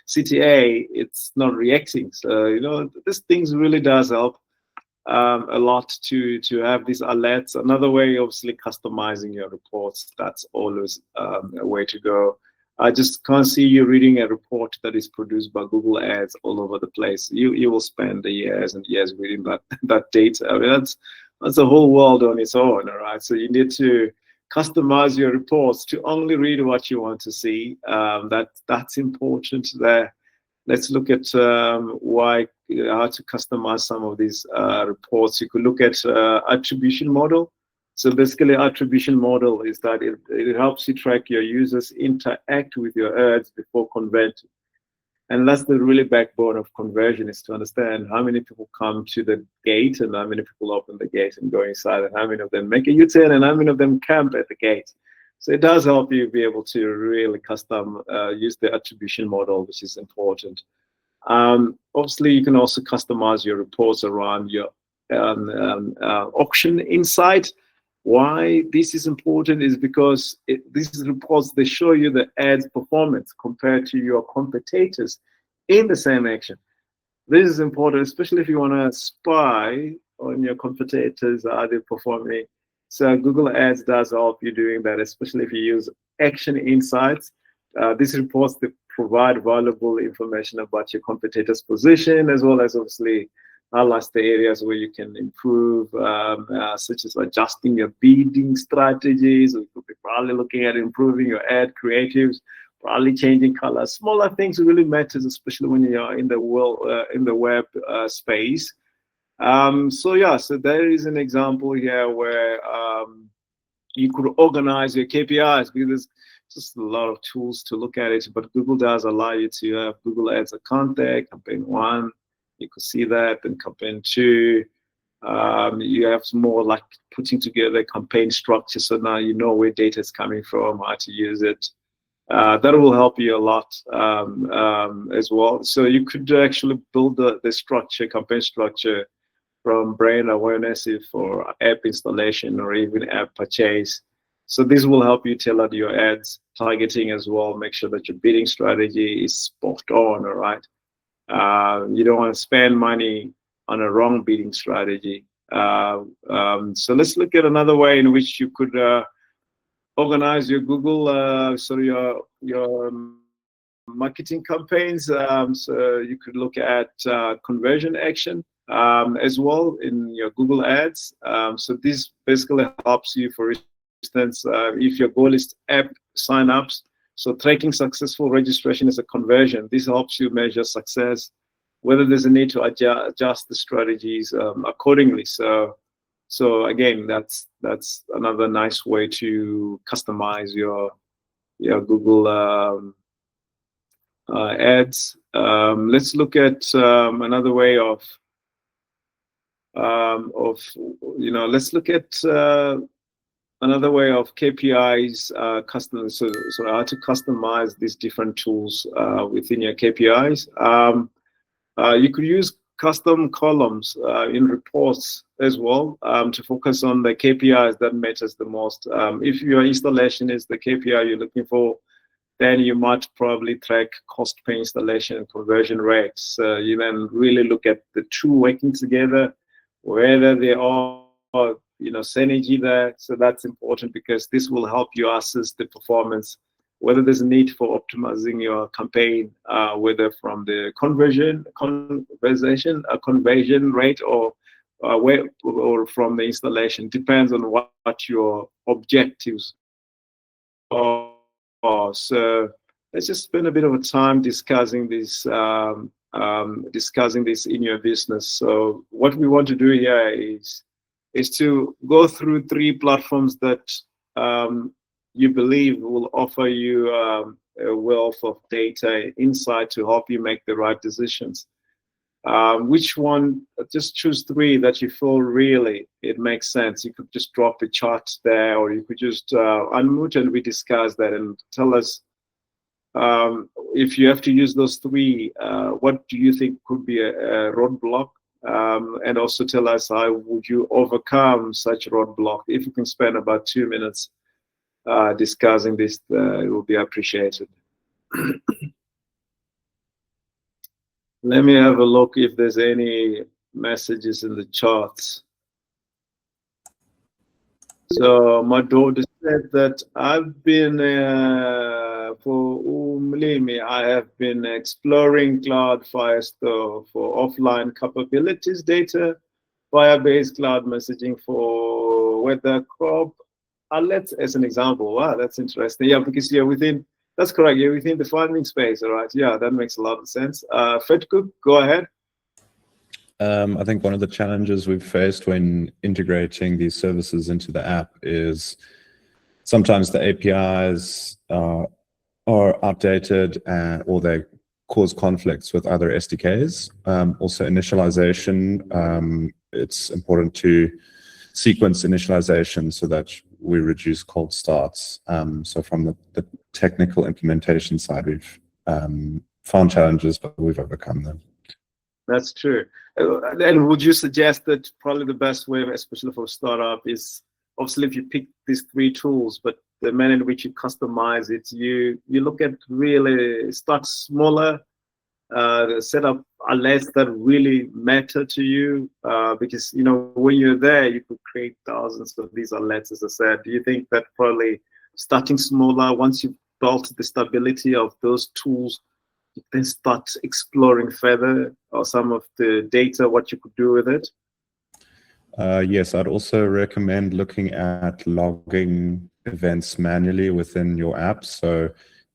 CTA, it's not reacting. So, this things really does help a lot to have these alerts. Another way, obviously, customizing your reports. That's always a way to go. I just can't see you reading a report that is produced by Google Ads all over the place. You will spend years and years reading that data. I mean, that's a whole world on its own, all right? So you need to customize your reports to only read what you want to see. That's important there. Let's look at how to customize some of these reports. You could look at attribution model. So basically, attribution model is that it helps you track your users interact with your ads before converting. And that's the really backbone of conversion, is to understand how many people come to the gate and how many people open the gate and go inside, and how many of them make a U-turn and how many of them camp at the gate. So it does help you be able to really use the attribution model, which is important. Obviously, you can also customize your reports around your auction insight. Why this is important is because these reports, they show you the ad's performance compared to your competitors in the same action. This is important, especially if you want to spy on your competitors, are they performing. So Google Ads does help you doing that, especially if you use action insights. These reports, they provide valuable information about your competitors' position, as well as obviously highlights the areas where you can improve, such as adjusting your bidding strategies. We could be probably looking at improving your ad creatives, probably changing colors. Smaller things really matters, especially when you're in the web space. So there is an example here where you could organize your KPIs, because there's just a lot of tools to look at it, but Google does allow you to have Google Ads account there, campaign 1. You could see that in campaign 2. You have more like putting together campaign structure. So now you know where data is coming from, how to use it. That will help you a lot as well. So you could actually build the structure, campaign structure, from brand awareness for app installation or even app purchase. So this will help you tailor your ads targeting as well. Make sure that your bidding strategy is spot on, all right? You don't want to spend money on a wrong bidding strategy. So let's look at another way in which you could organize your Google, your marketing campaigns. So you could look at conversion action as well in your Google Ads. So this basically helps you, for instance, if your goal is app signups, so tracking successful registration as a conversion. This helps you measure success, whether there's a need to adjust the strategies accordingly. So again, that's another nice way to customize your Google ads. Let's look at another way of let's look at another way of KPIs, so how to customize these different tools within your KPIs. You could use custom columns in reports as well to focus on the KPIs that matters the most. If your installation is the KPI you're looking for, then you might probably track cost per installation and conversion rates. You then really look at the two working together, whether they are synergy there. So that's important because this will help you assess the performance, whether there's a need for optimizing your campaign, whether from the conversion rate or from the installation. Depends on what your objectives are. So let's just spend a bit of a time discussing this in your business. So what we want to do here is to go through 3 platforms that you believe will offer you a wealth of data insight to help you make the right decisions. Which one? Just choose 3 that you feel really it makes sense. You could just drop a chart there, or you could just unmute and we discuss that and tell us if you have to use those 3, what do you think could be a roadblock? And also tell us how would you overcome such roadblock. If you can spend about 2 minutes discussing this, it will be appreciated. Let me have a look if there's any messages in the charts. So my daughter said that I've been for Umlimi, I have been exploring Cloud Firestore for offline capabilities data, Firebase Cloud messaging for weather crop alerts as an example. Wow, that's interesting. Yeah, because you're within. That's correct. You're within the farming space, all right? Yeah, that makes a lot of sense. Fedcook, go ahead. I think one of the challenges we've faced when integrating these services into the app is sometimes the APIs are outdated or they cause conflicts with other SDKs. Also initialization, it's important to sequence initialization so that we reduce cold starts. So from the technical implementation side, we've found challenges, but we've overcome them. That's true. And would you suggest that probably the best way, especially for a startup, is obviously if you pick these 3 tools, but the manner in which you customize it, you look at really start smaller, set up alerts that really matter to you, because when you're there, you could create thousands of these alerts, as I said. Do you think that probably starting smaller, once you've built the stability of those tools, you then start exploring further or some of the data, what you could do with it? Yes, I'd also recommend looking at logging events manually within your app. So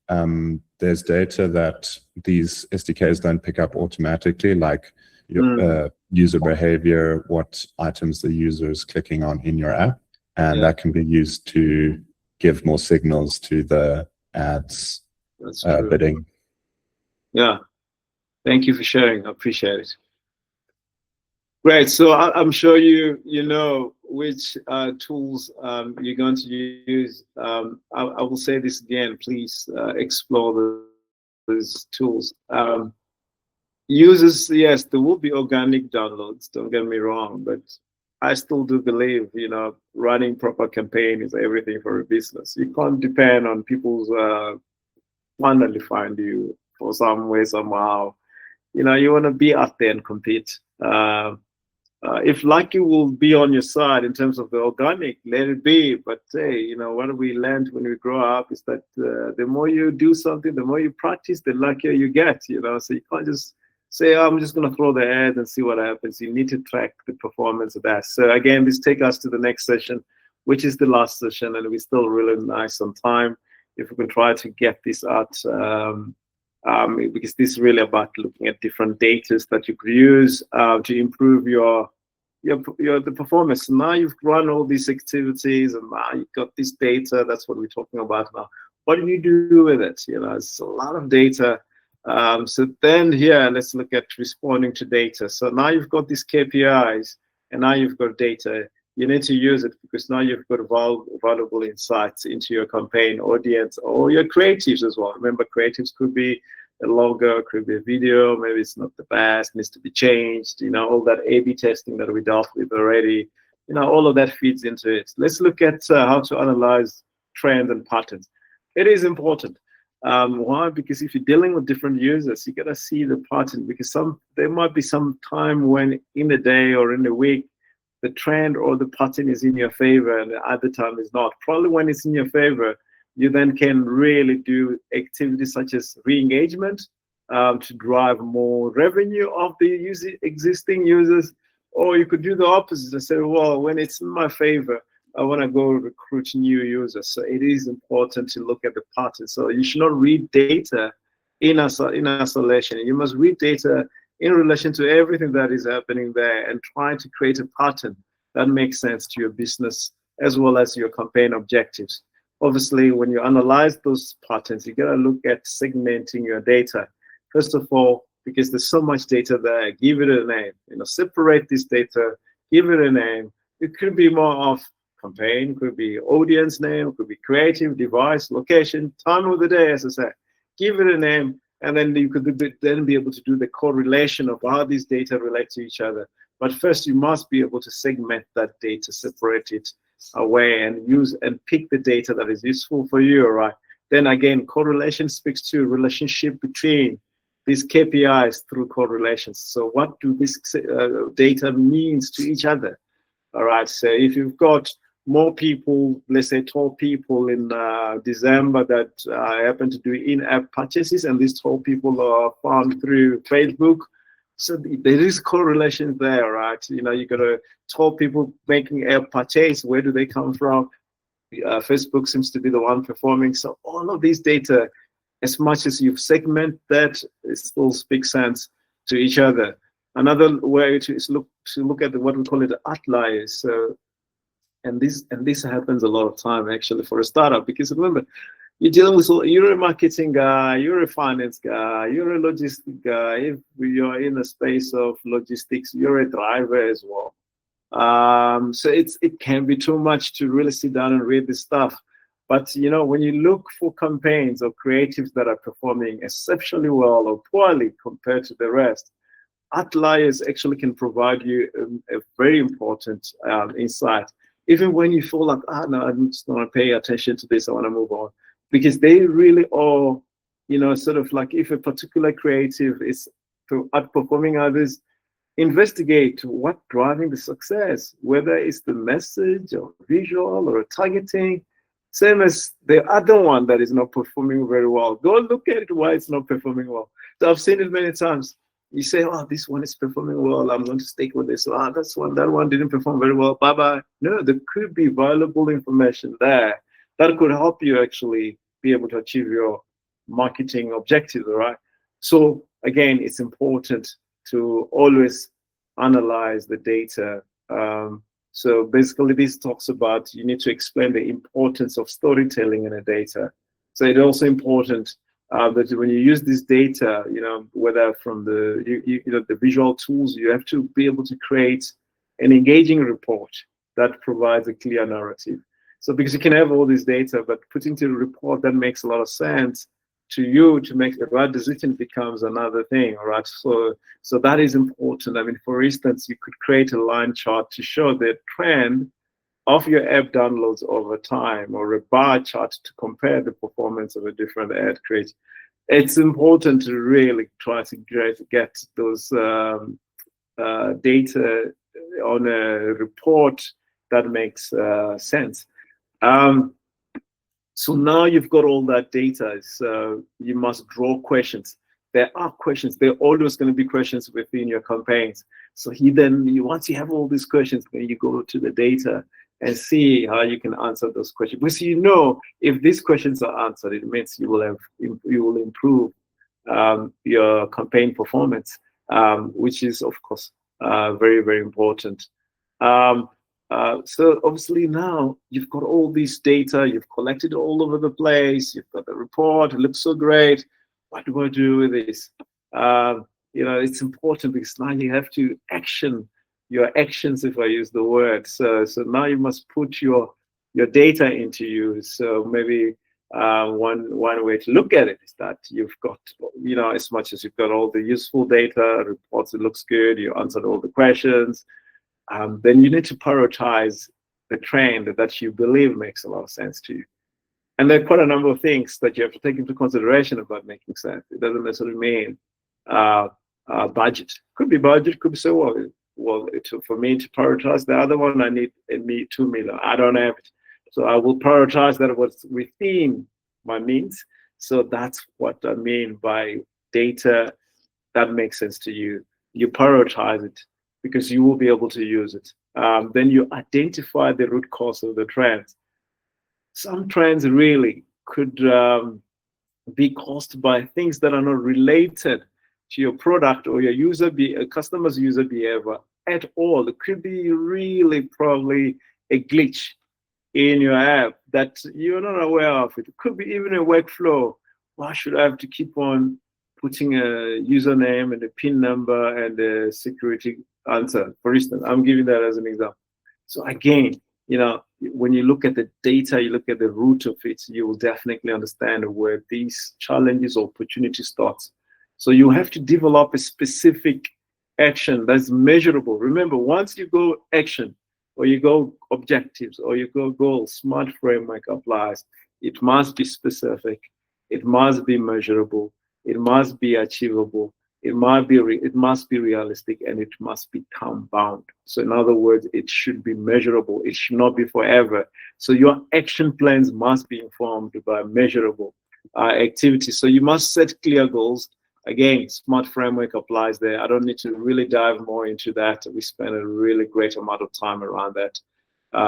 there's data that these SDKs don't pick up automatically, like your user behavior, what items the user is clicking on in your app. And that can be used to give more signals to the ads bidding. Yeah, thank you for sharing. I appreciate it. Great. So I'm sure you know which tools you're going to use, I will say this again, please explore those tools. Users, yes, there will be organic downloads, don't get me wrong, but I still do believe, running proper campaign is everything for a business. You can't depend on people's finally find you for some way, somehow. You want to be out there and compete. If lucky will be on your side in terms of the organic, let it be. But hey, what we learned when we grow up is that the more you do something, the more you practice, the luckier you get. So you can't just say, oh, I'm just going to throw the ad and see what happens. You need to track the performance of that. So again, this takes us to the next session, which is the last session, and we're still really nice on time. If we can try to get this out, because this is really about looking at different data that you could use to improve the performance. Now you've run all these activities, and now you've got this data. That's what we're talking about now. What do you do with it? It's a lot of data. So then here, let's look at responding to data. So now you've got these KPIs, and now you've got data. You need to use it because now you've got valuable insights into your campaign audience or your creatives as well. Remember, creatives could be a logo, could be a video, maybe it's not the best, needs to be changed, all that A/B testing that we dealt with already, all of that feeds into it. Let's look at how to analyze trends and patterns. It is important. Why? Because if you're dealing with different users, you gotta see the pattern, because there might be some time when in the day or in the week, the trend or the pattern is in your favor and the other time is not. Probably when it's in your favor, you then can really do activities such as re-engagement to drive more revenue of the existing users, or you could do the opposite and say, well, when it's in my favor, I want to go recruit new users. So it is important to look at the pattern. So you should not read data in isolation. You must read data in relation to everything that is happening there and try to create a pattern that makes sense to your business as well as your campaign objectives. Obviously, when you analyze those patterns, you gotta look at segmenting your data. First of all, because there's so much data there, give it a name. Separate this data, give it a name. It could be more of campaign, could be audience name, could be creative, device, location, time of the day, as I said. Give it a name, and then you could then be able to do the correlation of how these data relate to each other. But first, you must be able to segment that data, separate it away, and use and pick the data that is useful for you, all right? Then again, correlation speaks to relationship between these KPIs through correlations. So what do this data means to each other? All right, so if you've got more people, let's say 12 people in December that happen to do in-app purchases, and these 12 people are found through Facebook, so there is correlation there, right? You got 12 people making a purchase. Where do they come from? Facebook seems to be the one performing. So all of these data, as much as you segment that, it still speaks sense to each other. Another way to look at what we call it the outliers. So, and this happens a lot of time actually for a startup, because remember, you're dealing with, you're a marketing guy, you're a finance guy, you're a logistic guy. If you're in the space of logistics, you're a driver as well. So it can be too much to really sit down and read this stuff. But when you look for campaigns or creatives that are performing exceptionally well or poorly compared to the rest, outliers actually can provide you a very important insight. Even when you feel like, no, I just want to pay attention to this, I want to move on. Because they really are, sort of like if a particular creative is outperforming others, investigate what's driving the success, whether it's the message or visual or targeting. Same as the other one that is not performing very well. Go look at it, why it's not performing well. So I've seen it many times. You say, oh, this one is performing well, I'm going to stick with this. Oh, that one didn't perform very well, bye-bye. No, there could be valuable information there that could help you actually be able to achieve your marketing objectives, all right? So again, it's important to always analyze the data. So basically this talks about, you need to explain the importance of storytelling in the data. So it's also important that when you use this data, whether from the, the visual tools, you have to be able to create an engaging report. that provides a clear narrative. So because you can have all this data, but putting to a report that makes a lot of sense to you to make the right decision becomes another thing, all right? So that is important. I mean, for instance, you could create a line chart to show the trend of your app downloads over time, or a bar chart to compare the performance of a different ad creative. It's important to really try to get those data on a report that makes sense. So now you've got all that data, so you must draw questions. There are questions. There are always going to be questions within your campaigns. So once you have all these questions, then you go to the data and see how you can answer those questions. Because you know, if these questions are answered, it means you will improve your campaign performance, which is of course very, very important. So obviously now you've got all this data, you've collected all over the place, you've got the report, it looks so great. What do I do with this? You know, it's important because now you have to action your actions, if I use the word. So now you must put your data into use. So maybe one way to look at it is that you've got, you know, as much as you've got all the useful data, reports, it looks good, you answered all the questions, then you need to prioritize the trend that you believe makes a lot of sense to you. And there are quite a number of things that you have to take into consideration about making sense. It doesn't necessarily mean budget. Could be budget, could be so well, for me to prioritize the other one, I need 2 million. I don't have it. So I will prioritize that what's within my means. So that's what I mean by data that makes sense to you. You prioritize it because you will be able to use it. Then you identify the root cause of the trends. Some trends really could be caused by things that are not related to your product or your customer's user behavior at all. It could be really probably a glitch in your app that you're not aware of. It could be even a workflow. Why should I have to keep on putting a username and a PIN number and a security answer? For instance, I'm giving that as an example. So again, you know, when you look at the data, you look at the root of it, you will definitely understand where these challenges or opportunities start. So you have to develop a specific action that's measurable. Remember, once you go action, or you go objectives, or you go goals, SMART framework applies. It must be specific, it must be measurable, it must be achievable, it must be realistic, and it must be time bound. So in other words, it should be measurable. It should not be forever. So your action plans must be informed by measurable activities. So you must set clear goals. Again, SMART framework applies there. I don't need to really dive more into that. We spent a really great amount of time around that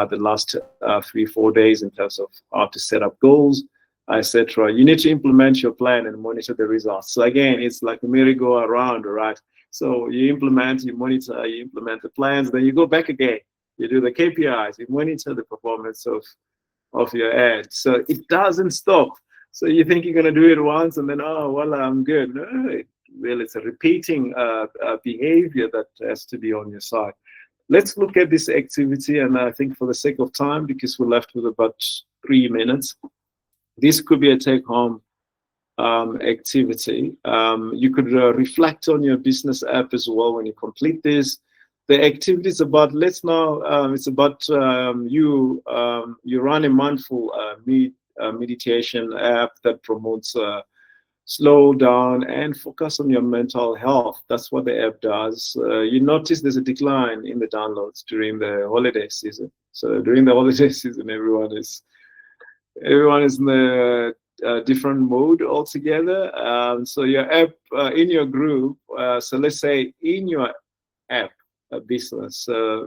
the last 3-4 days in terms of how to set up goals, etc. You need to implement your plan and monitor the results. So again, it's like a merry-go-round, right? So you implement, you monitor, you implement the plans, then you go back again. You do the KPIs, you monitor the performance of your ad. So it doesn't stop. So you think you're going to do it once and then, oh, well, I'm good. No, really, it's a repeating behavior that has to be on your side. Let's look at this activity. And I think for the sake of time, because we're left with about 3 minutes, this could be a take-home activity. You could reflect on your business app as well when you complete this. The activity is about, it's about you run a mindful meditation app that promotes slow down and focus on your mental health. That's what the app does. You notice there's a decline in the downloads during the holiday season. So during the holiday season, everyone is in a different mode altogether. So your app in your group, so let's say in your app business,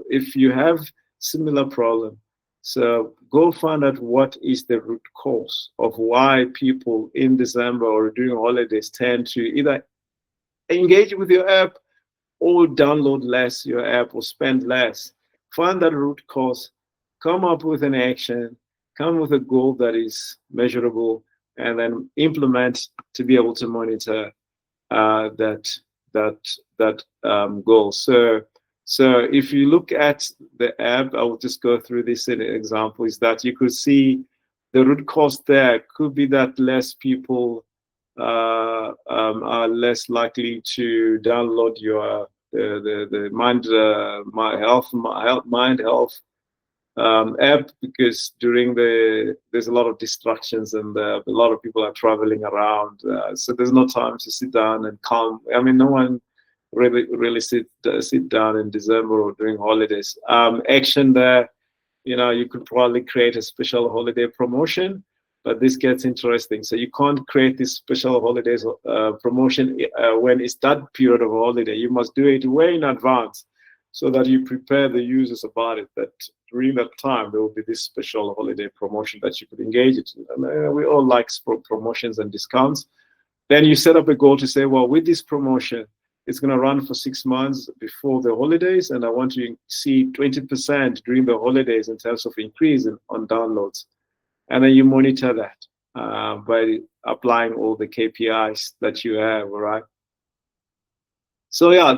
if you have similar problem, so go find out what is the root cause of why people in December or during holidays tend to either engage with your app or download less your app or spend less. Find that root cause, come up with an action, come with a goal that is measurable, and then implement to be able to monitor that goal. So So if you look at the app, I will just go through this in an example, is that you could see the root cause there could be that less people are less likely to download your the mind health app, because there's a lot of distractions, and a lot of people are traveling around, so there's no time to sit down and calm. I mean, no one really sit down in December or during holidays. Action there, you could probably create a special holiday promotion, but this gets interesting. So you can't create this special holidays promotion when it's that period of holiday. You must do it way in advance so that you prepare the users about it, that during that time there will be this special holiday promotion that you could engage in. And we all like promotions and discounts. Then you set up a goal to say, well, with this promotion, it's going to run for 6 months before the holidays, and I want to see 20% during the holidays in terms of increase on downloads. And then you monitor that by applying all the KPIs that you have, all right? So yeah,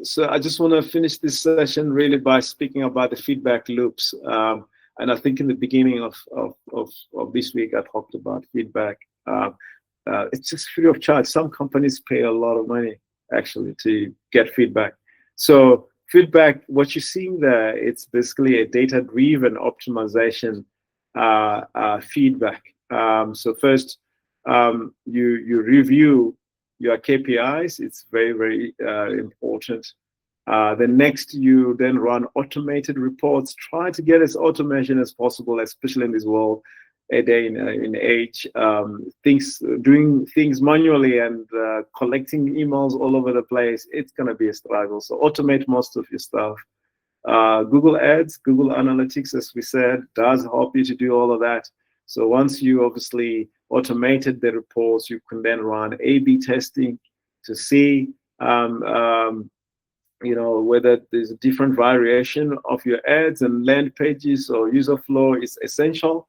so I just want to finish this session really by speaking about the feedback loops. And I think in the beginning of this week, I talked about feedback. It's just free of charge. Some companies pay a lot of money actually to get feedback. So feedback, what you're seeing there, it's basically a data-driven optimization feedback. So first, you review your KPIs. It's very, very important. Then next, you then run automated reports. Try to get as automation as possible, especially in this world, a day in age, doing things manually and collecting emails all over the place. It's going to be a struggle. So automate most of your stuff. Google Ads, Google Analytics, as we said, does help you to do all of that. So once you obviously automated the reports, you can then run A/B testing to see whether there's a different variation of your ads and land pages or user flow is essential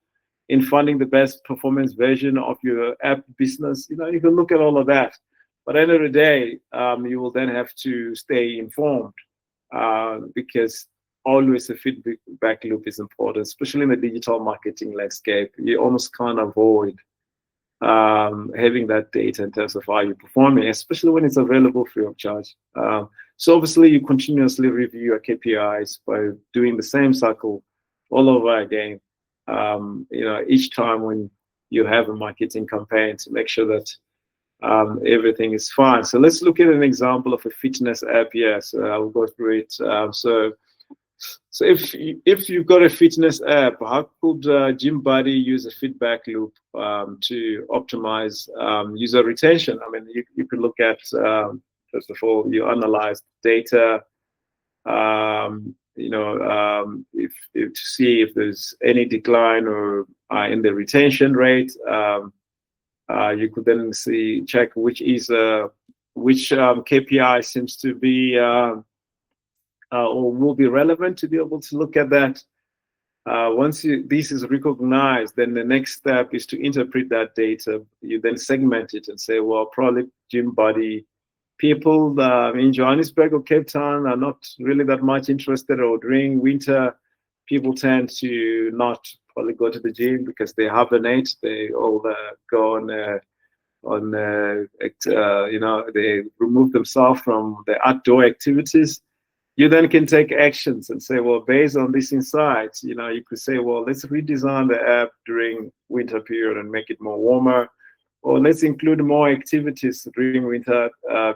in finding the best performance version of your app business. You can look at all of that. But at the end of the day, you will then have to stay informed because always the feedback loop is important, especially in the digital marketing landscape. You almost can't avoid having that data in terms of how you're performing, especially when it's available free of charge. So obviously you continuously review your KPIs by doing the same cycle all over again. Each time when you have a marketing campaign, to make sure that everything is fine. So let's look at an example of a fitness app here. So I'll go through it. So if you've got a fitness app, how could GymBuddy use a feedback loop to optimize user retention? I mean, you could look at, first of all, you analyze data, to see if there's any decline or in the retention rate. You could then check which KPI seems to be or will be relevant to be able to look at that. Once this is recognized, then the next step is to interpret that data. You then segment it and say, well, probably GymBuddy people in Johannesburg or Cape Town are not really that much interested, or during winter, people tend to not probably go to the gym because they hibernate. They all go they remove themselves from the outdoor activities. You then can take actions and say, well, based on these insights, you could say, well, let's redesign the app during winter period and make it more warmer, or let's include more activities during winter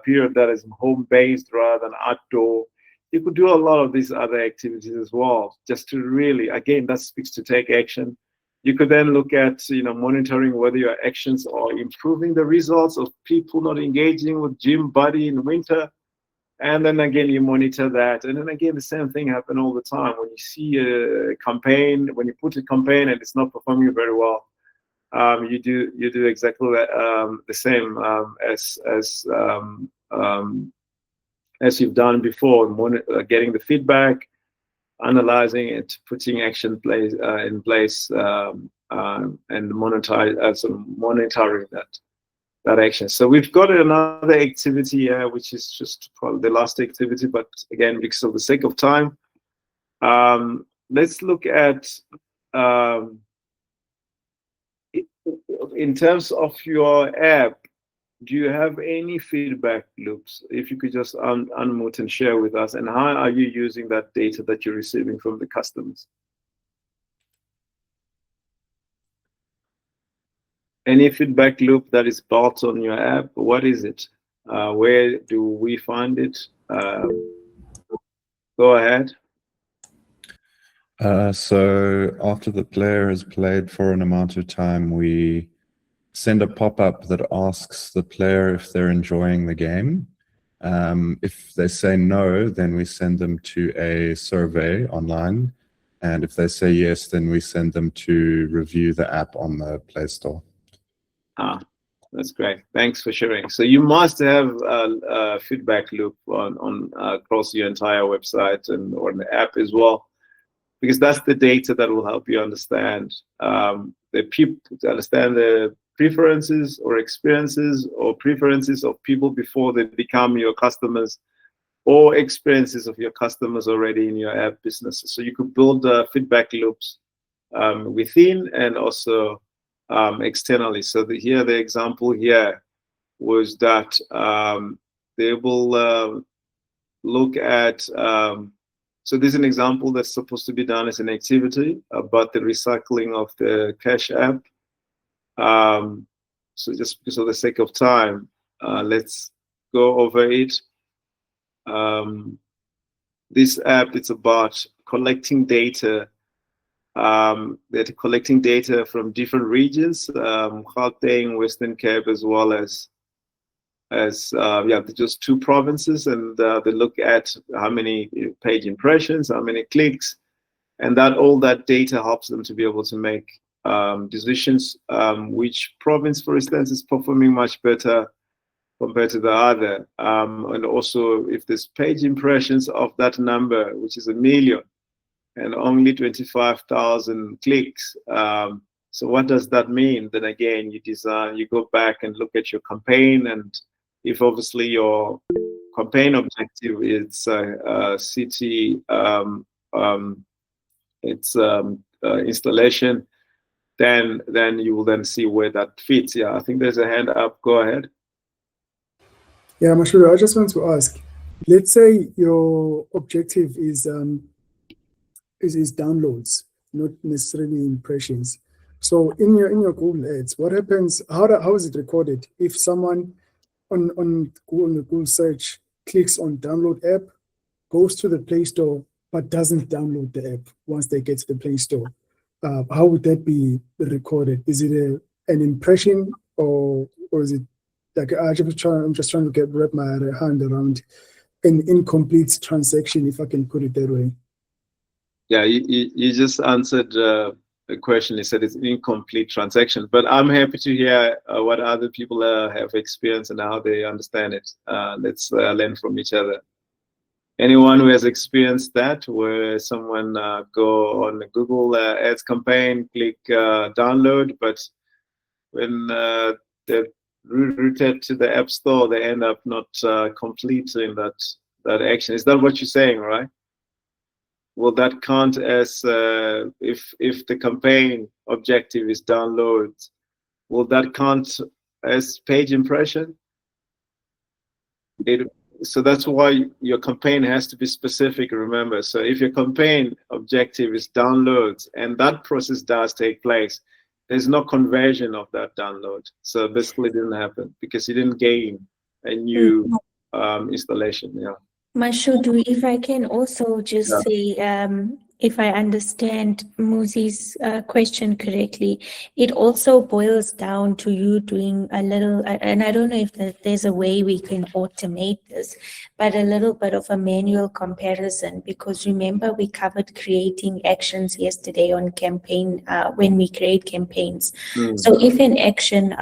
period that is home-based rather than outdoor. You could do a lot of these other activities as well, just to really, again, that speaks to take action. You could then look at, monitoring whether your actions are improving the results of people not engaging with GymBuddy in winter. And then again, you monitor that. And then again, the same thing happens all the time. When you see a campaign, when you put a campaign and it's not performing very well, you do exactly the same as you've done before, getting the feedback, analyzing it, putting action in place, and monitoring that. that action. So we've got another activity here, which is just probably the last activity, but again, because of the sake of time, let's look at in terms of your app, do you have any feedback loops? If you could just unmute and share with us, and how are you using that data that you're receiving from the customers? Any feedback loop that is built on your app, what is it? Where do we find it? Go ahead. So after the player has played for an amount of time, we send a pop-up that asks the player if they're enjoying the game. If they say no, then we send them to a survey online. And if they say yes, then we send them to review the app on the Play Store. That's great. Thanks for sharing. So you must have a feedback loop on across your entire website and or the app as well, because that's the data that will help you understand the people, to understand the preferences or experiences or preferences of people before they become your customers, or experiences of your customers already in your app business. So you could build feedback loops within and also externally. So here, the example here was that they will look at, so there's an example that's supposed to be done as an activity about the recycling of the Cash app. So just because of the sake of time, let's go over it. This app, it's about collecting data. They're collecting data from different regions, Gauteng, Western Cape, as well as just 2 provinces, and they look at how many page impressions, how many clicks, and all that data helps them to be able to make decisions. Which province, for instance, is performing much better compared to the other, and also if there's page impressions of that number, which is 1 million, and only 25,000 clicks. So what does that mean? Then again, you go back and look at your campaign, and if obviously your campaign objective is city, installation, then you will then see where that fits. Yeah, I think there's a hand up. Go ahead. Yeah, Mashuru, I just want to ask, let's say your objective is downloads, not necessarily impressions. So in your Google Ads, what happens? How is it recorded? If someone on Google search clicks on download app, goes to the Play Store, but doesn't download the app once they get to the Play Store, how would that be recorded? Is it an impression, or is it like I'm just trying to wrap my hand around an incomplete transaction, if I can put it that way? Yeah, you just answered the question. You said it's an incomplete transaction, but I'm happy to hear what other people have experienced and how they understand it. Let's learn from each other. Anyone who has experienced that, where someone go on the Google Ads campaign, click download, but when they're routed to the App Store, they end up not completing that action. Is that what you're saying, right? Will that count as if the campaign objective is download? Will that count as page impression? So that's why your campaign has to be specific, remember. So if your campaign objective is downloads and that process does take place, there's no conversion of that download. So basically it didn't happen because you didn't gain a new installation. Yeah. Mashudu, if I can also just say, if I understand Muzi's question correctly, it also boils down to you doing a little, and I don't know if there's a way we can automate this, but a little bit of a manual comparison, because remember we covered creating actions yesterday on campaign, when we create campaigns. So if an action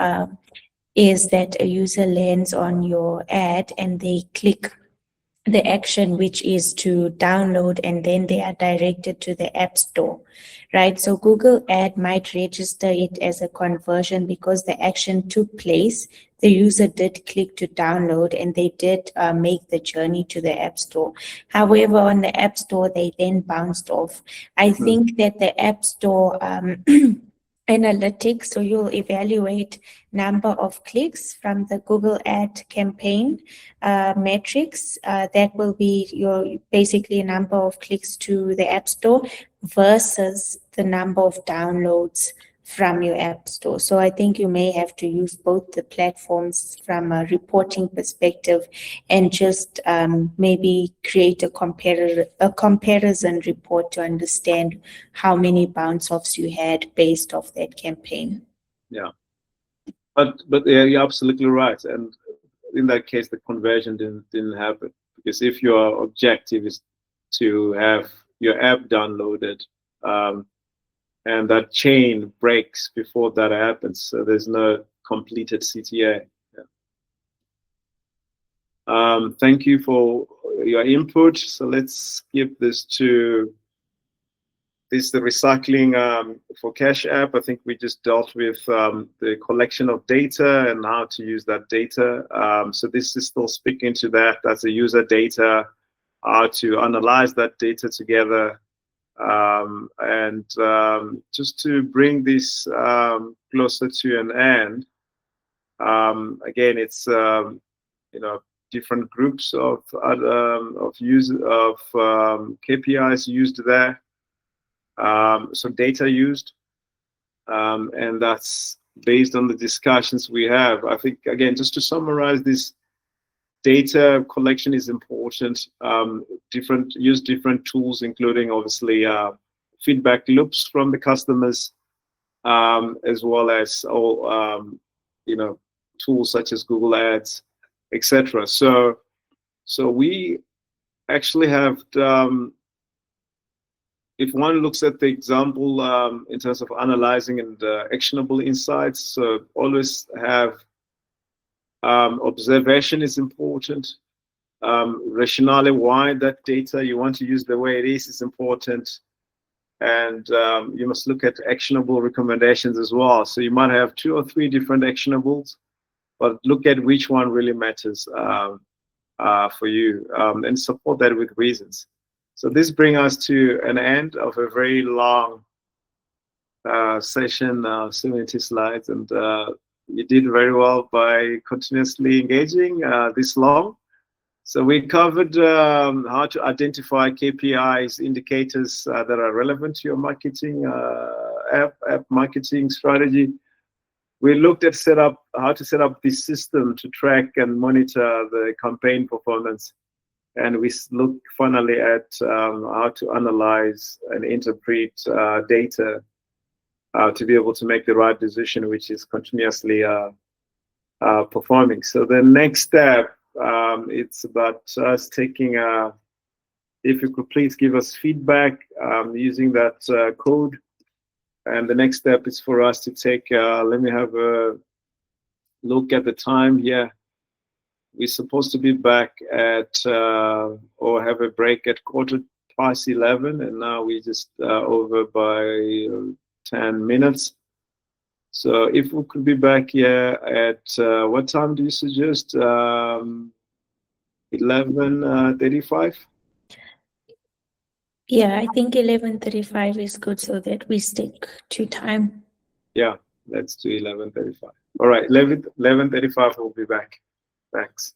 is that a user lands on your ad and they click the action, which is to download, and then they are directed to the App Store, right? So Google Ad might register it as a conversion because the action took place. The user did click to download and they did make the journey to the App Store. However, on the App Store, they then bounced off. I think that the App Store analytics, so you'll evaluate number of clicks from the Google Ad campaign metrics. That will be your basically number of clicks to the App Store versus the number of downloads from your App Store. So I think you may have to use both the platforms from a reporting perspective and just maybe create a comparison report to understand how many bounce offs you had based off that campaign. Yeah. But yeah, you're absolutely right. And in that case, the conversion didn't happen, because if your objective is to have your app downloaded, and that chain breaks before that happens, so there's no completed CTA. Yeah. Thank you for your input. So let's skip this to the recycling for Cash App. I think we just dealt with the collection of data and how to use that data. So this is still speaking to that. That's the user data, how to analyze that data together. And just to bring this closer to an end, again, it's different groups of KPIs used there. So data used, and that's based on the discussions we have. I think, again, just to summarize this, data collection is important. Use different tools, including obviously feedback loops from the customers, as well as all tools such as Google Ads, etc. So we actually have, if one looks at the example in terms of analyzing and actionable insights, so always have observation is important. Rationale why that data you want to use the way it is important. And you must look at actionable recommendations as well. So you might have 2 or 3 different actionables, but look at which one really matters for you, and support that with reasons. So this brings us to an end of a very long session, 70 slides, and you did very well by continuously engaging this long. So we covered how to identify KPIs, indicators that are relevant to your marketing app marketing strategy. We looked at how to set up this system to track and monitor the campaign performance. And we look finally at how to analyze and interpret data to be able to make the right decision, which is continuously performing. So the next step, it's about us taking, if you could please give us feedback using that code. And the next step is for us to take, let me have a look at the time here. We're supposed to be back at, or have a break at 11:15, and now we just over by 10 minutes. So if we could be back here at, what time do you suggest? 11:35? Yeah, I think 11:35 is good so that we stick to time. Yeah, let's do 11:35. All right, 11:35 we'll be back. Thanks.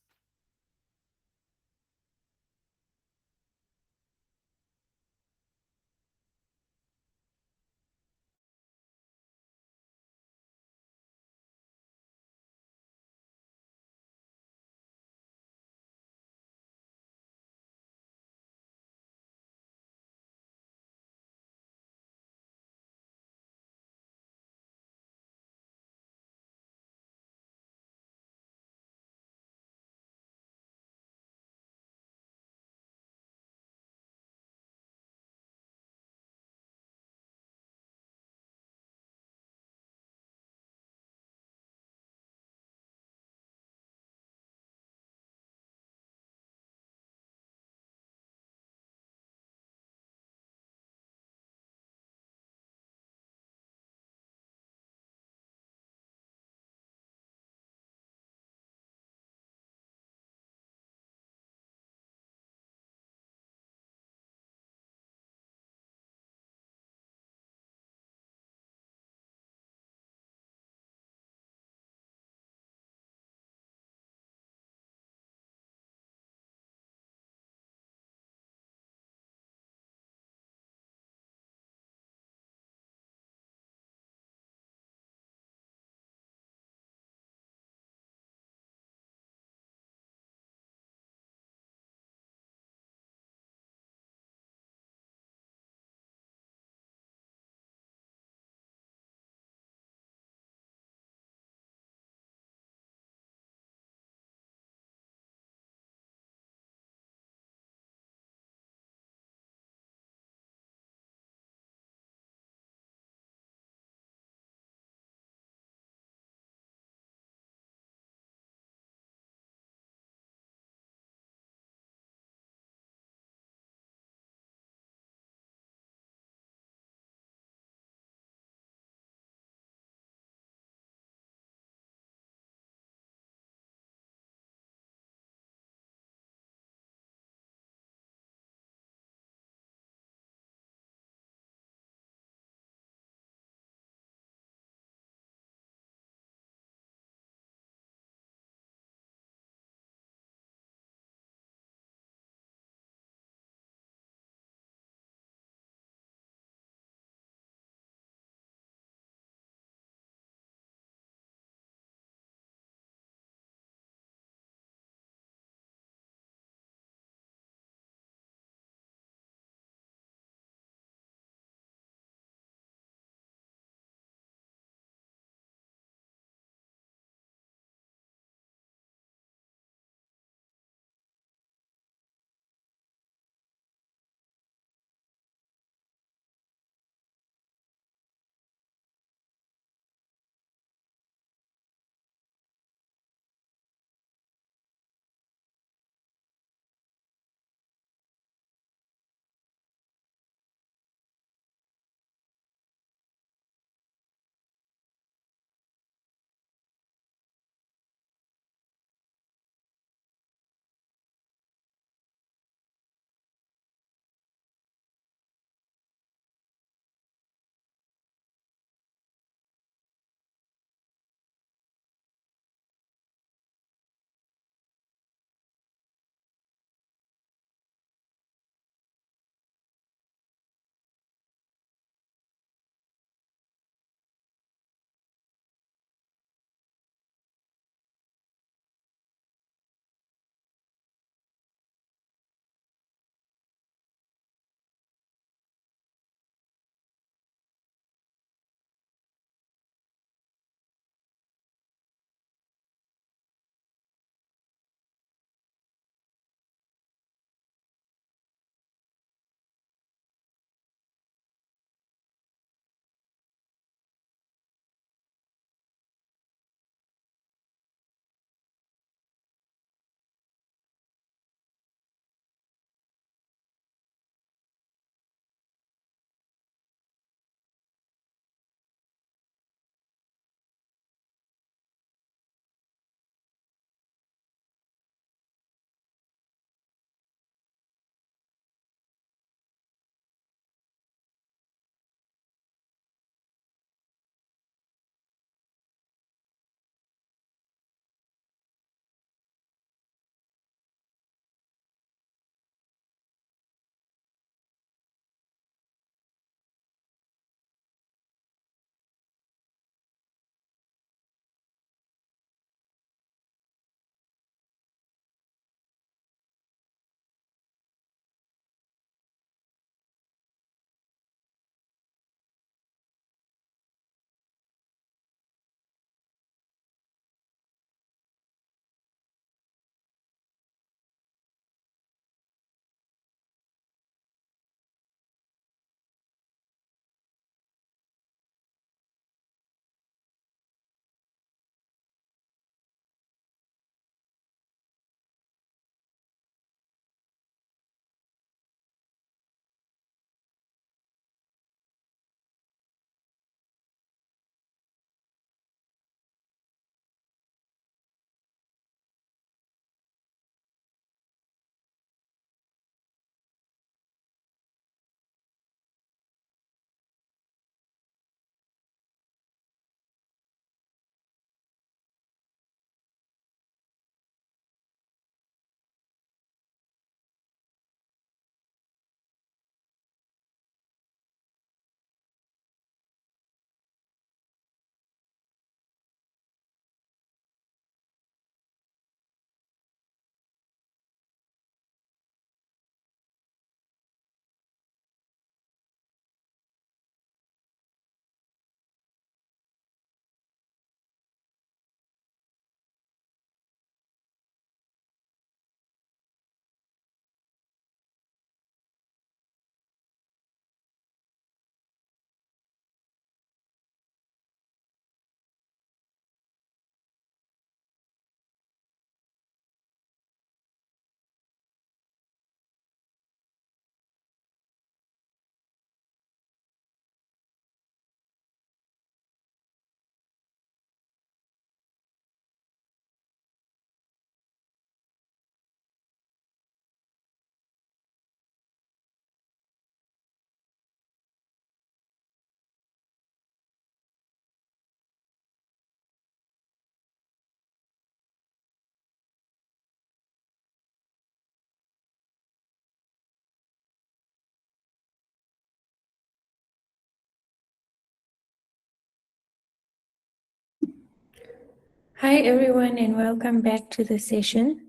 Hi everyone and welcome back to the session.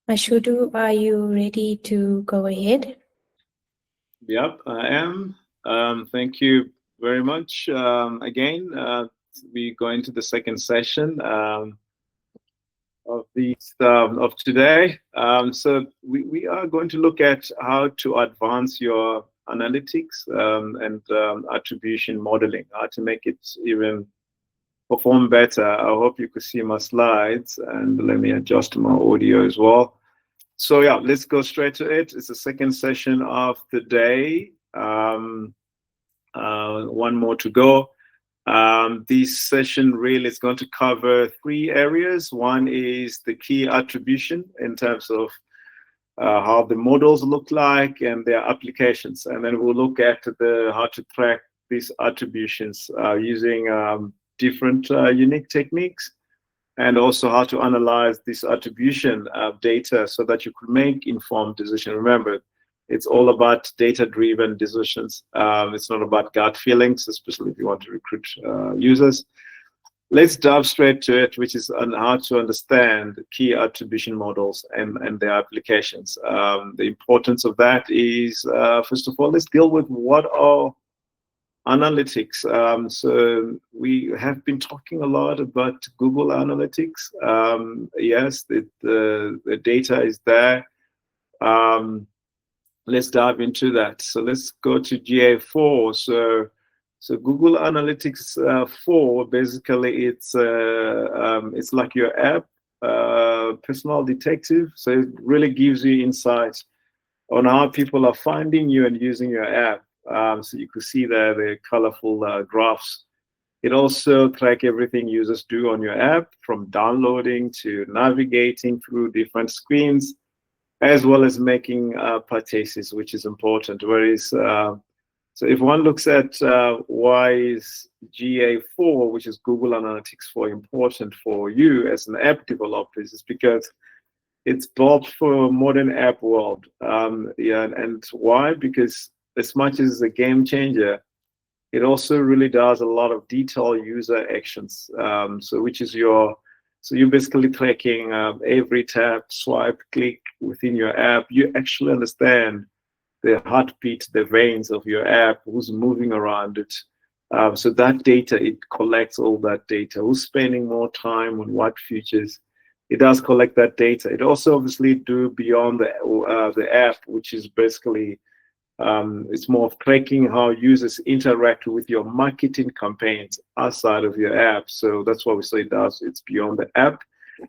Mashudu, are you ready to go ahead? Yep, I am. Thank you very much. Again, we go into the second session of today. So we are going to look at how to advance your analytics and attribution modeling, how to make it even perform better. I hope you could see my slides, and let me adjust my audio as well. So yeah, let's go straight to it. It's the second session of the day. One more to go. This session really is going to cover 3 areas. One is the key attribution in terms of how the models look like and their applications. And then we'll look at how to track these attributions using different unique techniques, and also how to analyze this attribution data so that you could make informed decisions. Remember, it's all about data-driven decisions. It's not about gut feelings, especially if you want to recruit users. Let's dive straight to it, which is on how to understand key attribution models and their applications. The importance of that is, first of all, let's deal with what are analytics. So we have been talking a lot about Google Analytics. Yes, the data is there. Let's dive into that. So let's go to GA4. So Google Analytics 4, basically it's like your app, personal detective. So it really gives you insights on how people are finding you and using your app. So you can see there the colorful graphs. It also tracks everything users do on your app, from downloading to navigating through different screens, as well as making purchases, which is important. Whereas, so if one looks at why is GA4, which is Google Analytics 4, important for you as an app developer, is because it's built for a modern app world. Yeah, and why? Because as much as it's a game changer, it also really does a lot of detailed user actions. So you're basically tracking every tap, swipe, click within your app. You actually understand the heartbeat, the veins of your app, who's moving around it. So that data, it collects all that data. Who's spending more time on what features? It does collect that data. It also obviously do beyond the app, which is basically it's more of tracking how users interact with your marketing campaigns outside of your app. So that's what we say it does. It's beyond the app.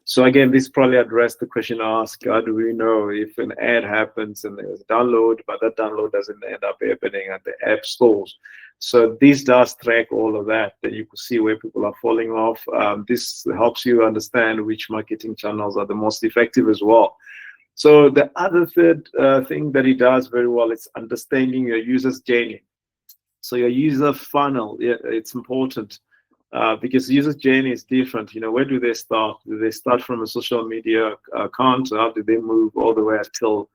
So again, this probably addressed the question asked, how do we know if an ad happens and there's a download, but that download doesn't end up happening at the app stores? So this does track all of that. Then you can see where people are falling off. This helps you understand which marketing channels are the most effective as well. So the other third thing that it does very well is understanding your user's journey. So your user funnel, it's important because user journey is different. You know, where do they start? Do they start from a social media account? How do they move all the way until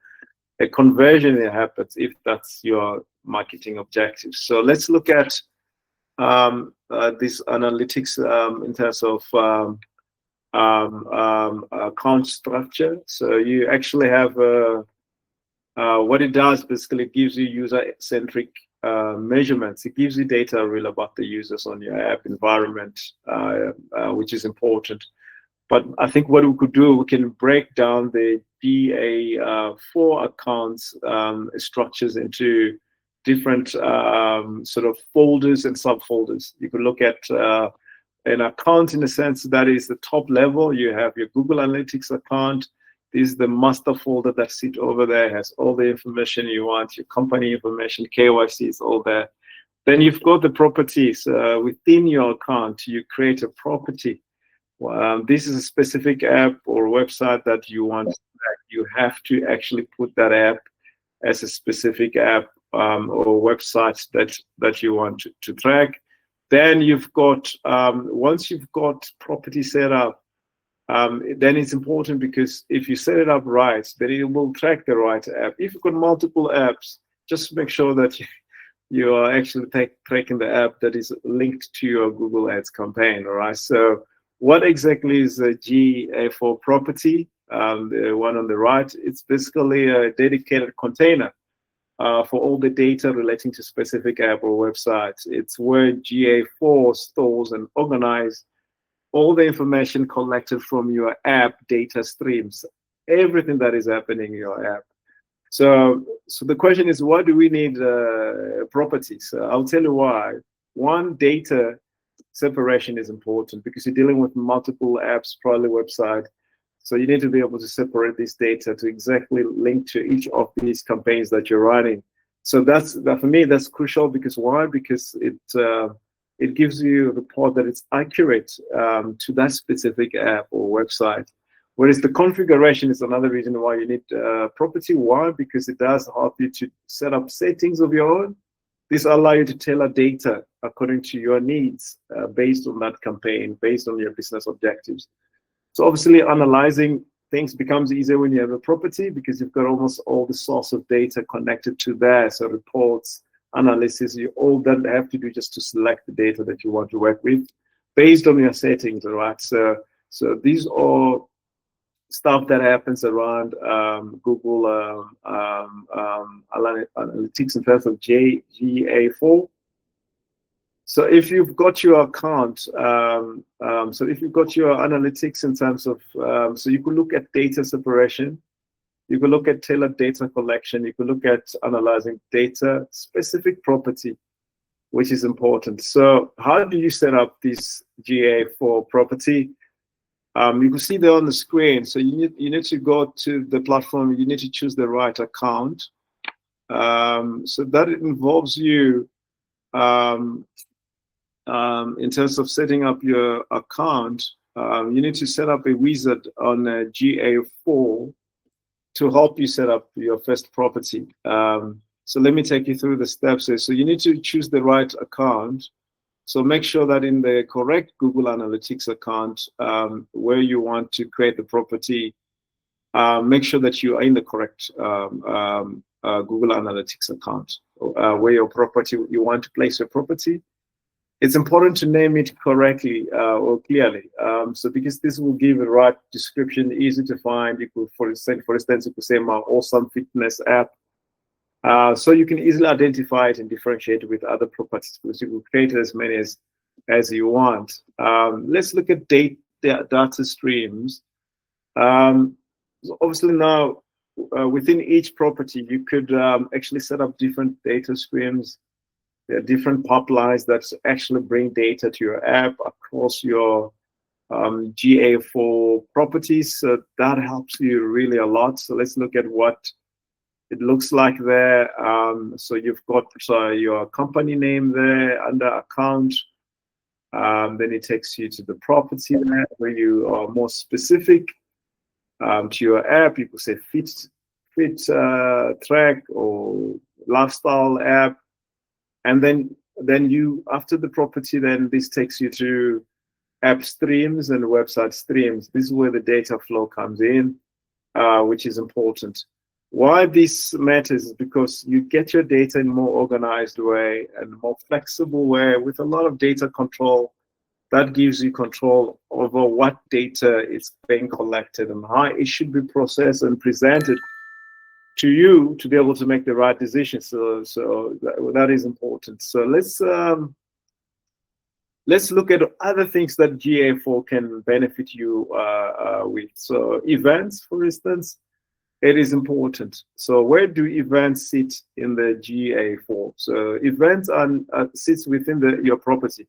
a conversion happens, if that's your marketing objective? So let's look at this analytics in terms of account structure. So you actually have what it does basically gives you user-centric measurements. It gives you data real about the users on your app environment, which is important. But I think what we could do, we can break down the GA4 accounts structures into different sort of folders and subfolders. You could look at an account in the sense that is the top level. You have your Google Analytics account. This is the master folder that sits over there, has all the information you want, your company information, KYC is all there. Then you've got the properties. Within your account, you create a property. This is a specific app or website that you want to track. You have to actually put that app as a specific app or website that you want to track. Then you've got, once you've got property set up, then it's important because if you set it up right, then it will track the right app. If you've got multiple apps, just make sure that you are actually tracking the app that is linked to your Google Ads campaign, all right? So What exactly is a GA4 property? The one on the right, it's basically a dedicated container for all the data relating to specific app or websites. It's where GA4 stores and organizes all the information collected from your app data streams, everything that is happening in your app. So the question is, why do we need properties? I'll tell you why. One, data separation is important because you're dealing with multiple apps, probably website. So you need to be able to separate this data to exactly link to each of these campaigns that you're running. So for me, that's crucial because why? Because it gives you a report that it's accurate to that specific app or website. Whereas the configuration is another reason why you need property. Why? Because it does help you to set up settings of your own. This allows you to tailor data according to your needs based on that campaign, based on your business objectives. So obviously analyzing things becomes easier when you have a property because you've got almost all the source of data connected to there. So reports, analysis, you all that have to do just to select the data that you want to work with based on your settings, all right? So these are stuff that happens around Google Analytics in terms of GA4. So if you've got your account, so if you've got your analytics in terms of, so you could look at data separation, you could look at tailored data collection, you could look at analyzing data specific property, which is important. So how do you set up this GA4 property? You can see there on the screen. So you need to go to the platform. You need to choose the right account. So that involves you in terms of setting up your account. You need to set up a wizard on GA4 to help you set up your first property. So let me take you through the steps here. So you need to choose the right account. So make sure that in the correct Google Analytics account, where you want to create the property, make sure that you are in the correct Google Analytics account, where your property, you want to place your property. It's important to name it correctly or clearly. So because this will give the right description, easy to find. You could, for instance, you could say my awesome fitness app. So you can easily identify it and differentiate it with other properties because you can create as many as you want. Let's look at data streams. So obviously now within each property, you could actually set up different data streams. There are different pipelines that actually bring data to your app across your GA4 properties. So that helps you really a lot. So let's look at what it looks like there. So you've got your company name there under account. Then it takes you to the property there where you are more specific to your app. You could say fit track or lifestyle app. And then you, after the property, then this takes you to app streams and website streams. This is where the data flow comes in, which is important. Why this matters is because you get your data in a more organized way and more flexible way with a lot of data control. That gives you control over what data is being collected and how it should be processed and presented to you to be able to make the right decision. So that is important. So let's look at other things that GA4 can benefit you with. So events, for instance, it is important. So where do events sit in the GA4? So events sits within your property.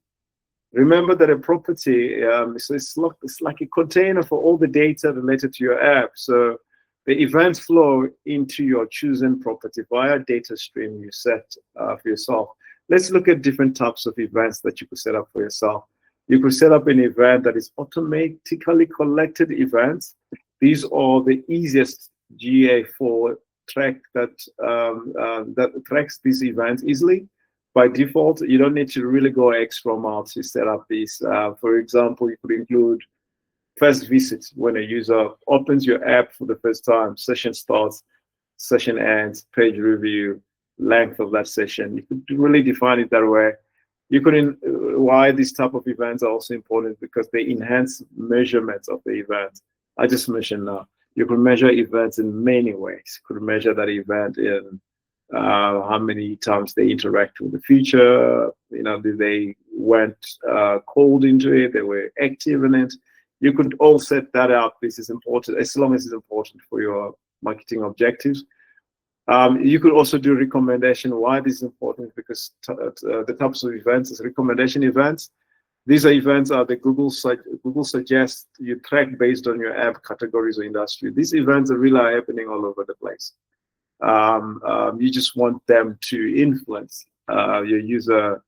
Remember that a property, so it's like a container for all the data related to your app. So the events flow into your chosen property via data stream you set for yourself. Let's look at different types of events that you could set up for yourself. You could set up an event that is automatically collected events. These are the easiest GA4 track that tracks these events easily. By default, you don't need to really go extra mile to set up these. For example, you could include first visit when a user opens your app for the first time, session starts, session ends, page review, length of that session. You could really define it that way. You could, why these type of events are also important, because they enhance measurements of the event. I just mentioned now, you could measure events in many ways. You could measure that event in how many times they interact with the feature, they went cold into it, they were active in it. You could all set that up. This is important, as long as it's important for your marketing objectives. You could also do recommendation. Why this is important? Because the types of events is recommendation events. These are events the Google suggests you track based on your app categories or industry. These events are really happening all over the place. You just want them to influence your user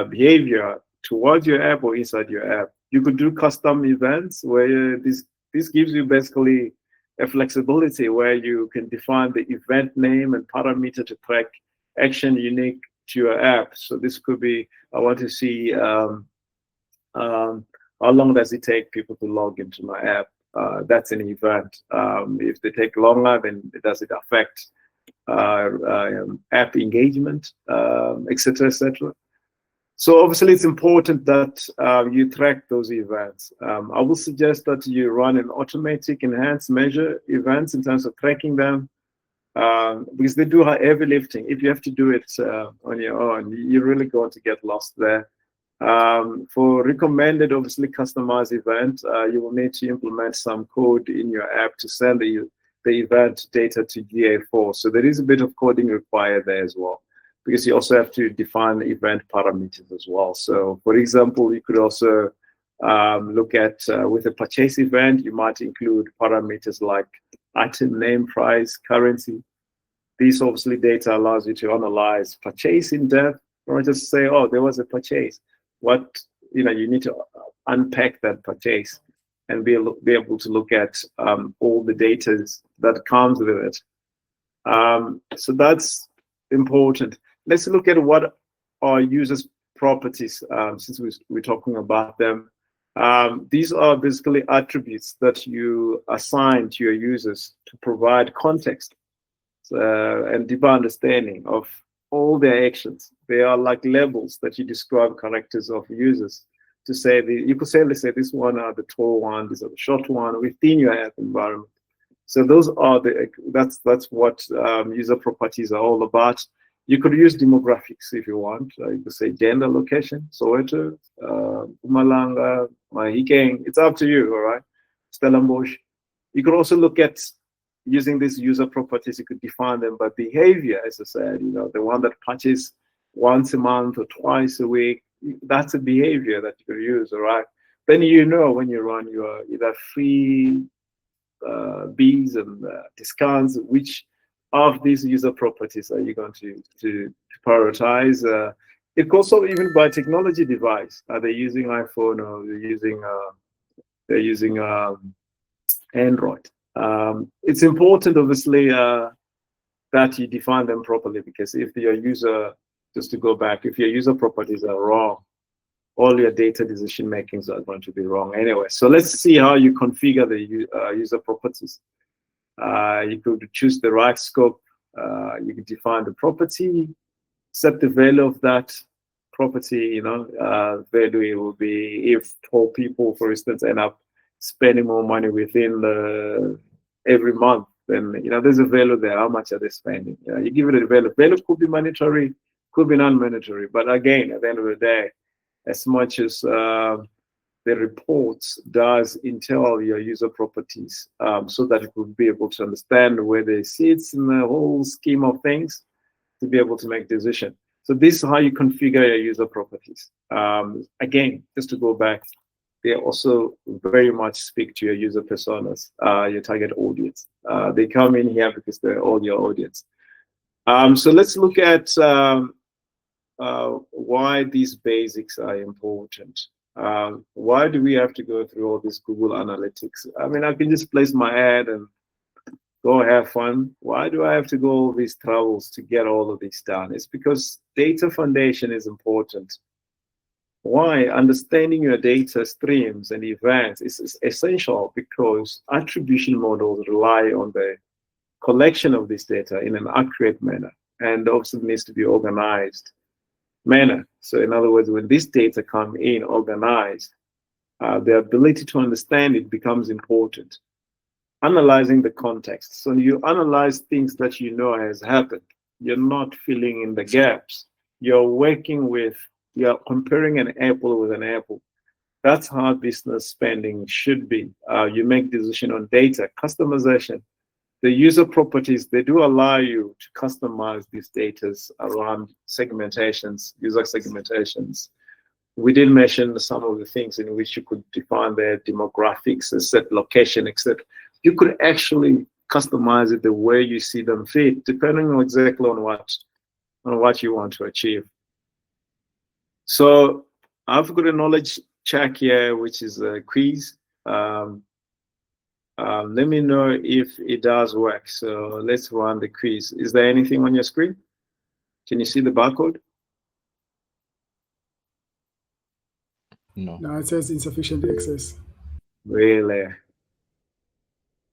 behavior towards your app or inside your app. You could do custom events where this gives you basically a flexibility where you can define the event name and parameter to track action unique to your app. So this could be, I want to see how long does it take people to log into my app. That's an event. If they take longer, then does it affect app engagement, etc., etc. So obviously it's important that you track those events. I will suggest that you run an automatic enhanced measure events in terms of tracking them, because they do heavy lifting. If you have to do it on your own, you're really going to get lost there. For recommended, obviously customized event, you will need to implement some code in your app to send the event data to GA4. So there is a bit of coding required there as well, because you also have to define event parameters as well. So for example, you could also look at, with a purchase event, you might include parameters like item name, price, currency. These obviously data allows you to analyze purchase in depth, or just say, oh, there was a purchase. What, you need to unpack that purchase and be able to look at all the data that comes with it. So that's important. Let's look at what are users' properties, since we're talking about them. These are basically attributes that you assign to your users to provide context and deeper understanding of all their actions. They are like labels that you describe characters of users. To say, you could say, let's say this one are the tall one, these are the short one within your app environment. So those are that's what user properties are all about. You could use demographics if you want. You could say gender, location, Soweto, Mpumalanga, Mahikeng. It's up to you, all right? Stellenbosch. You could also look at using these user properties. You could define them by behavior, as I said. The one that punches once a month or twice a week. That's a behavior that you could use, all right? Then when you run your either free bees and discounts, which of these user properties are you going to prioritize? It goes also even by technology device. Are they using iPhone or they're using Android? It's important, obviously, that you define them properly, because if your user, just to go back, if your user properties are wrong, all your data decision makings are going to be wrong anyway. So let's see how you configure the user properties. You could choose the right scope. You can define the property, set the value of that property. Value it will be if 12 people, for instance, end up spending more money within every month, then there's a value there. How much are they spending? You give it a value. Value could be monetary, could be non-monetary, but again, at the end of the day, as much as the reports does entail your user properties, so that it will be able to understand where they sit in the whole scheme of things to be able to make decision. So this is how you configure your user properties. Again, just to go back, they also very much speak to your user personas, your target audience. They come in here because they're all your audience. So let's look at why these basics are important. Why do we have to go through all this Google Analytics? I mean, I can just place my ad and go have fun. Why do I have to go all these troubles to get all of this done? It's because data foundation is important. Why? Understanding your data streams and events is essential, because attribution models rely on the collection of this data in an accurate manner, and also needs to be organized manner. So in other words, when this data come in organized, the ability to understand it becomes important. Analyzing the context. So you analyze things that you know has happened. You're not filling in the gaps. You're comparing an apple with an apple. That's how business spending should be. You make decision on data, customization. The user properties, they do allow you to customize these data around segmentations, user segmentations. We did mention some of the things in which you could define their demographics, set location, etc. You could actually customize it the way you see them fit, depending on exactly on what you want to achieve. So I've got a knowledge check here, which is a quiz. Let me know if it does work. So let's run the quiz. Is there anything on your screen? Can you see the barcode? No. No, it says insufficient access. Really?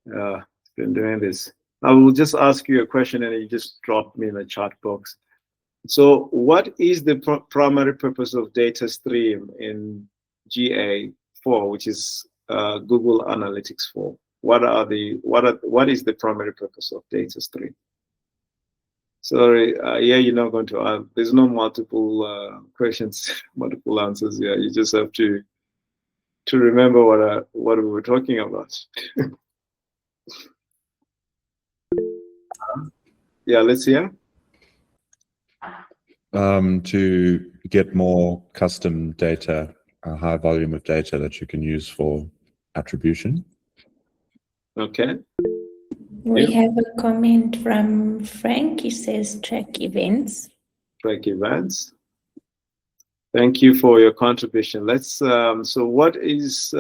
It's been doing this. I will just ask you a question and you just drop me in the chat box. So what is the primary purpose of data stream in GA4, which is Google Analytics 4? What is the primary purpose of data stream? Sorry, yeah, you're not going to, there's no multiple questions, multiple answers here. You just have to remember what we were talking about. Yeah, let's hear. To get more custom data, a high volume of data that you can use for attribution. Okay. We Yeah. have a comment from Frank. He says track events. Track events. Thank you for your contribution. Let's, so what is,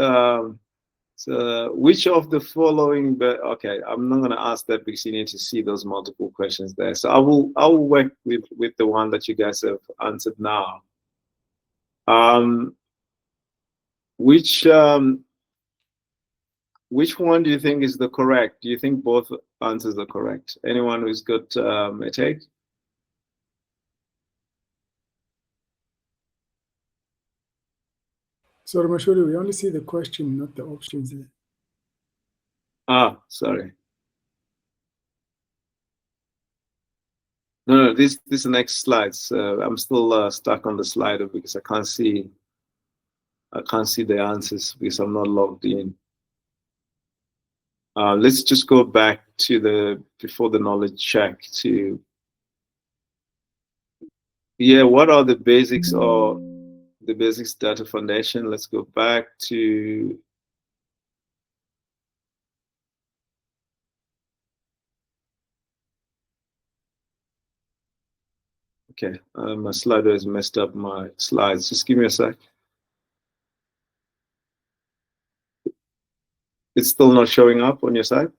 which of the following, okay, I'm not going to ask that because you need to see those multiple questions there. So I will work with the one that you guys have answered now. Which one do you think is the correct? Do you think both answers are correct? Anyone who's got a take? Sorry, Mashuri, we only see the question, not the options here. Ah, sorry. No, this next slides. I'm still stuck on the slider because I can't see the answers because I'm not logged in. Let's just go back to before the knowledge check to, yeah, what are the basics or the basics data foundation? Let's go back to, okay, my slider has messed up my slides. Just give me a sec. It's still not showing up on your side?